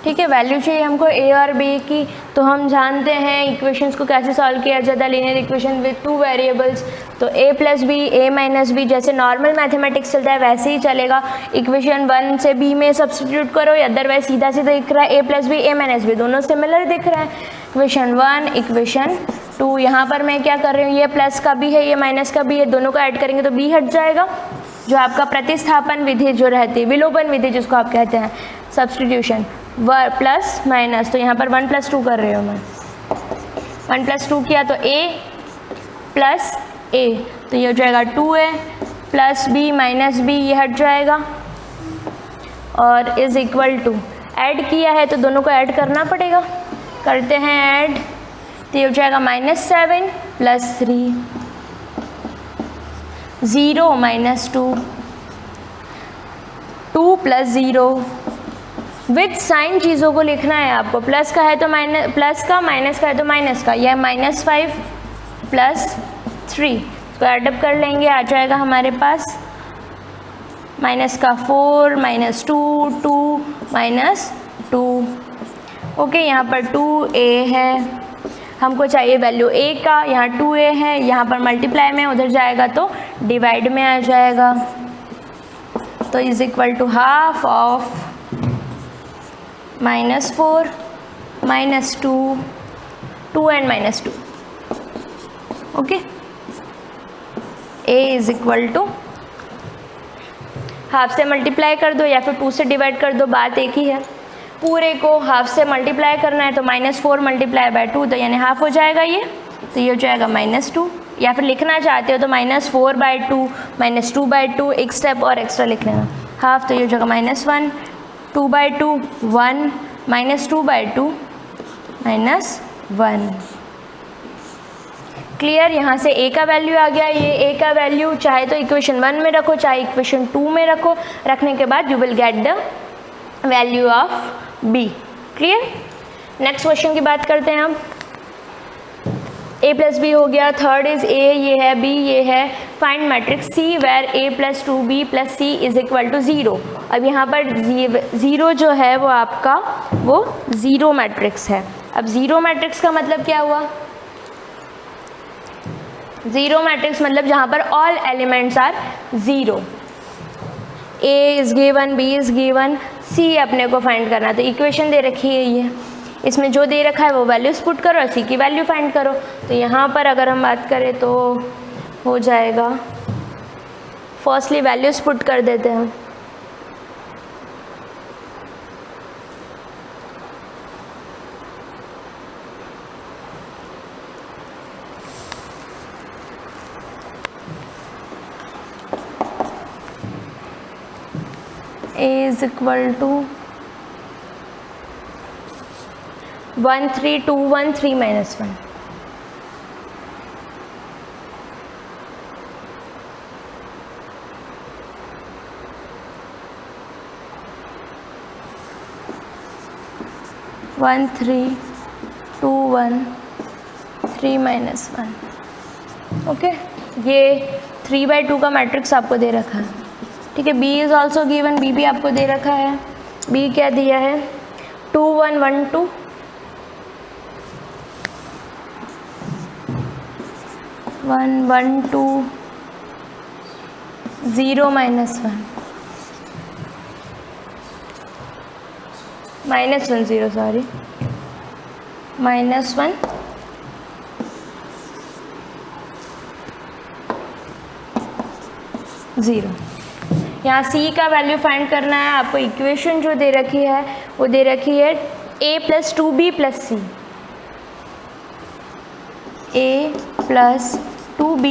ठीक है, वैल्यू चाहिए हमको a और b की, तो हम जानते हैं इक्वेशंस को कैसे सॉल्व किया जाता है। लीनियर इक्वेशन विद 2 वेरिएबल्स, तो a plus b, a minus b, जैसे नॉर्मल मैथमेटिक्स चलता है वैसे ही चलेगा। इक्वेशन 1 से b में सब्स्टिट्यूट करो, अदरवाइज सीधा सीधा दिख रहा है a plus b, a minus b, दोनों सिमिलर दिख रहा है। इक्वेशन 1, इक्वेशन 2, यहाँ पर मैं क्या कर रही हूँ, ये प्लस का भी है, ये माइनस का भी है, दोनों को ऐड करेंगे तो b हट जाएगा। जो आपका प्रतिस्थापन विधि जो रहती है, विलोपन विधि जिसको आप कहते हैं, सब्स्टिट्यूशन प्लस माइनस, तो यहाँ पर 1 + 2 कर रही हूँ मैं। 1 + 2 किया तो a प्लस a, तो ये हो जाएगा 2a plus b minus b, ये हट जाएगा और इज़ इक्वल टू, ऐड किया है तो दोनों को ऐड करना पड़ेगा। करते हैं ऐड, तो ये हो जाएगा -7 + 3, 0 - 2, 2 + 0 विथ साइन चीज़ों को लिखना है आपको। प्लस का है तो माइनस प्लस का, माइनस का है तो माइनस का। यह -5 + 3, इसको एडअप कर लेंगे, आ जाएगा हमारे पास -4 -2 2 -2। ओके, यहाँ पर 2a है, हमको चाहिए वैल्यू a का, यहाँ 2a है, यहाँ पर मल्टीप्लाई में, उधर जाएगा तो डिवाइड में आ जाएगा। तो is equal to half of -4 -2, 2 and -2। Okay, a is equal to half से मल्टीप्लाई कर दो या फिर 2 से डिवाइड कर दो, बात एक ही है। पूरे को हाफ से मल्टीप्लाई करना है तो -4 × 2, तो यानी हाफ हो जाएगा ये, तो ये हो जाएगा -2। या फिर लिखना चाहते हो तो -4/2 -2/2, एक स्टेप और एक्स्ट्रा लिख लेना, हाफ, तो ये हो जाएगा -1, 2/2 1, -2/2 -1। क्लियर, यहाँ से a का वैल्यू आ गया। ये a का वैल्यू चाहे तो इक्वेशन 1 में रखो, चाहे इक्वेशन 2 में रखो, रखने के बाद you will get the value of b। Clear, next question की बात करते हैं हम। A प्लस बी हो गया, थर्ड इज A ये है, B ये है, find matrix C where A plus 2B plus C is equal to 0। अब यहाँ पर 0 जो है वो आपका वो ज़ीरो मैट्रिक्स है। अब ज़ीरो मैट्रिक्स का मतलब क्या हुआ? ज़ीरो मैट्रिक्स मतलब जहाँ पर all elements are zero, A is given, B is given, C अपने को फाइंड करना। तो इक्वेशन दे रखी है ये, इसमें जो दे रखा है वो वैल्यूज़ पुट करो और C की वैल्यू फाइंड करो। तो यहाँ पर अगर हम बात करें तो हो जाएगा, फर्स्टली वैल्यूज़ पुट कर देते हैं। A is equal to 1 3 2 1 3 minus 1। One 3 2 1 3 minus 1। Okay, ये 3/2 का मैट्रिक्स आपको दे रखा है, ठीक है। B is also given, B भी आपको दे रखा है। B क्या दिया है? 2 1 1 2, 1 1 2 0 minus 1 minus 1 0 सॉरी minus 1 0। यहाँ C का वैल्यू फाइंड करना है आपको। इक्वेशन जो दे रखी है वो दे रखी है A plus 2B plus C, A plus 2B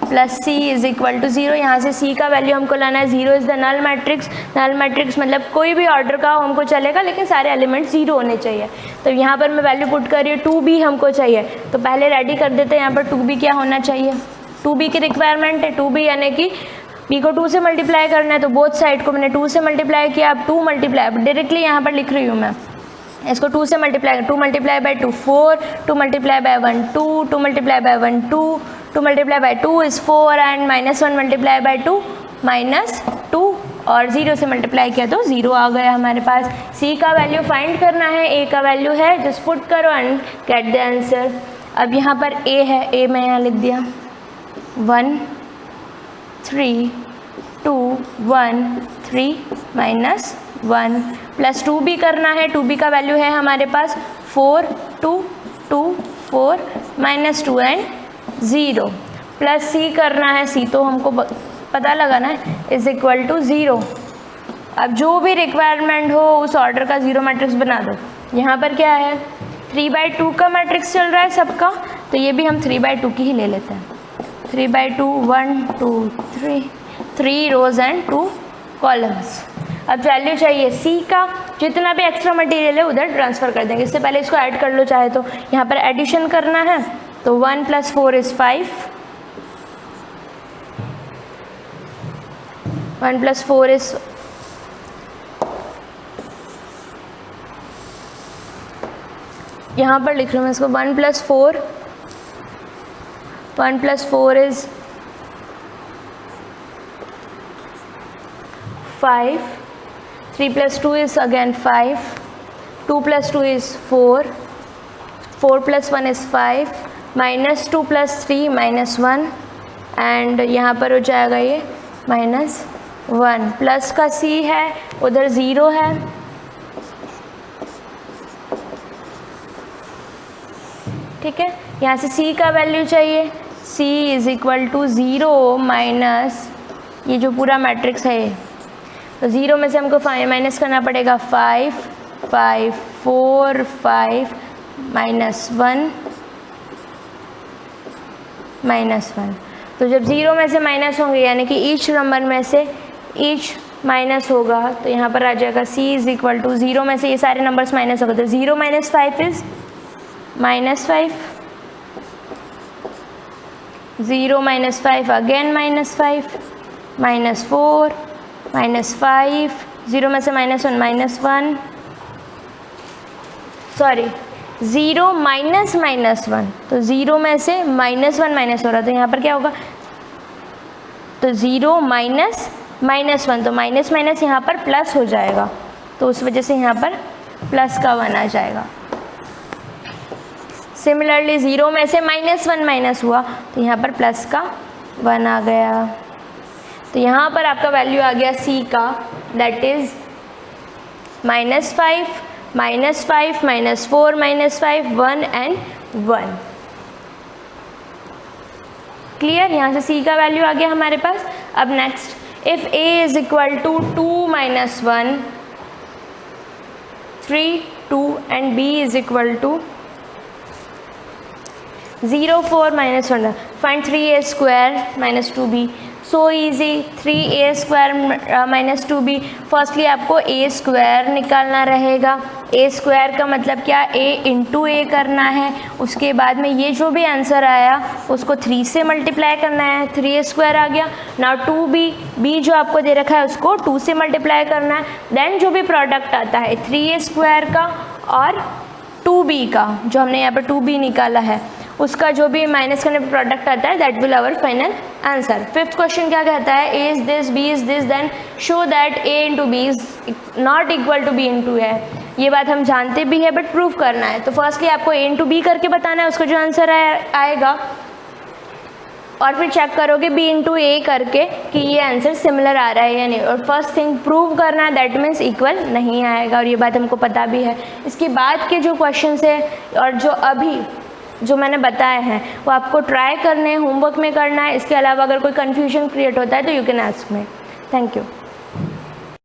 plus C is equal to 0। यहाँ से C का वैल्यू हमको लाना है 0 is the null matrix. Null matrix मतलब कोई भी ऑर्डर का हमको चलेगा लेकिन सारे एलिमेंट्स 0 होने चाहिए। तो यहाँ पर मैं वैल्यू पुट कर रही हूँ, 2B हमको चाहिए तो पहले रेडी कर देते हैं। यहाँ पर 2B क्या होना चाहिए? 2B की रिक्वायरमेंट है, 2B यानी कि B को 2 से मल्टीप्लाई करना है, तो बोथ साइड को मैंने 2 से मल्टीप्लाई किया। अब 2 मल्टीप्लाई, अब डायरेक्टली यहाँ पर लिख रही हूँ मैं, इसको 2 से multiply, 2 multiply by 2 4, 2 multiply by 1 2, 2 multiply by 1 2, 2 multiply by 2 is 4 and -1 multiply by 2 -2 और 0 से मल्टीप्लाई किया तो 0 आ गया हमारे पास। C का वैल्यू फाइंड करना है, A का वैल्यू है, जस्ट पुट करो एंड गेट द आंसर। अब यहाँ पर A है, A मैं यहाँ लिख दिया 1 3 2 1 3 -1 प्लस 2B करना है, 2B का वैल्यू है हमारे पास 4 2 2 4 -2 एंड 0 प्लस C करना है, C तो हमको पता लगाना है, इज इक्वल टू 0। अब जो भी रिक्वायरमेंट हो उस ऑर्डर का 0 मैट्रिक्स बना दो। यहाँ पर क्या है 3/2 का मैट्रिक्स चल रहा है सबका, तो ये भी हम 3/2 की ही ले लेते हैं। 3/2 1 2 3 रोज एंड 2 कॉलम्स। अब वैल्यू चाहिए C का, जितना भी एक्स्ट्रा मटेरियल है उधर ट्रांसफ़र कर देंगे। इससे पहले इसको ऐड कर लो चाहे तो। यहाँ पर एडिशन करना है तो 1 + 4 इज़ 5, 1 + 4 इज़ यहाँ पर लिख रही हूँ मैं इसको 1 + 4, 1 + 4 is 5, 3 + 2 is again 5, 2 + 2 is 4, 4 + 1 is 5, -2 + 3 -1 and यहाँ पर हो जाएगा ये -1। प्लस का C है, उधर 0 है, ठीक है। यहाँ से C का वैल्यू चाहिए, C is equal to 0 minus ये जो पूरा मैट्रिक्स है, तो 0 में से हमको माइनस करना पड़ेगा 5 5 4 5 -1 -1। तो जब 0 में से माइनस होंगे यानी कि ईच नंबर में से ईच माइनस होगा तो यहाँ पर आ जाएगा C इज़ इक्वल टू 0 में से ये सारे नंबर्स माइनस होगा तो 0 - 5 इज़ -5, 0 - 5 अगेन -5, -4 -5, 0 में से -1 -1, सॉरी 0 माइनस माइनस 1, तो 0 में से -1 माइनस हो रहा है, तो यहाँ पर क्या होगा, तो 0 माइनस माइनस 1, तो माइनस माइनस यहाँ पर प्लस हो जाएगा, तो उस वजह से यहाँ पर प्लस का 1 आ जाएगा। सिमिलरली 0 में से -1 माइनस हुआ, तो यहाँ पर प्लस का 1 आ गया। तो यहाँ पर आपका वैल्यू आ गया C का, दैट इज़ -5, -5, -4, -5, 1 एंड 1। क्लियर, यहाँ से C का वैल्यू आ गया हमारे पास। अब next, if A is equal to 2 - 1, 3, 2 and B is equal to 0, 4, -1, find 3A square -2B। So easy, 3A square -2B। Firstly आपको A स्क्वायर निकालना रहेगा। A स्क्वायर का मतलब क्या, A इंटू A करना है। उसके बाद में ये जो भी आंसर आया उसको 3 से मल्टीप्लाई करना है, 3A स्क्वायर आ गया। नाउ 2B, B जो आपको दे रखा है उसको 2 से मल्टीप्लाई करना है। देन जो भी प्रोडक्ट आता है 3A स्क्वायर का और 2B का, जो हमने यहाँ पर 2B निकाला है, उसका जो भी माइनस करने पर प्रोडक्ट आता है, that will our final answer. Fifth question क्या कहता है, A is this, B is this, then show that A into B is not equal to B into है। ये बात हम जानते भी है बट प्रूव करना है। तो फर्स्टली आपको A इंटू B करके बताना है, उसका जो आंसर आएगा, और फिर चेक करोगे B इंटू A करके कि ये आंसर सिमिलर आ रहा है या नहीं। और फर्स्ट थिंग प्रूव करना है, दैट मीन्स इक्वल नहीं आएगा, और ये बात हमको पता भी है। इसके बाद के जो क्वेश्चन है और जो अभी जो मैंने बताए हैं वो आपको ट्राई करने हैं, होमवर्क में करना है। इसके अलावा अगर कोई कन्फ्यूजन क्रिएट होता है तो you can ask me. Thank you.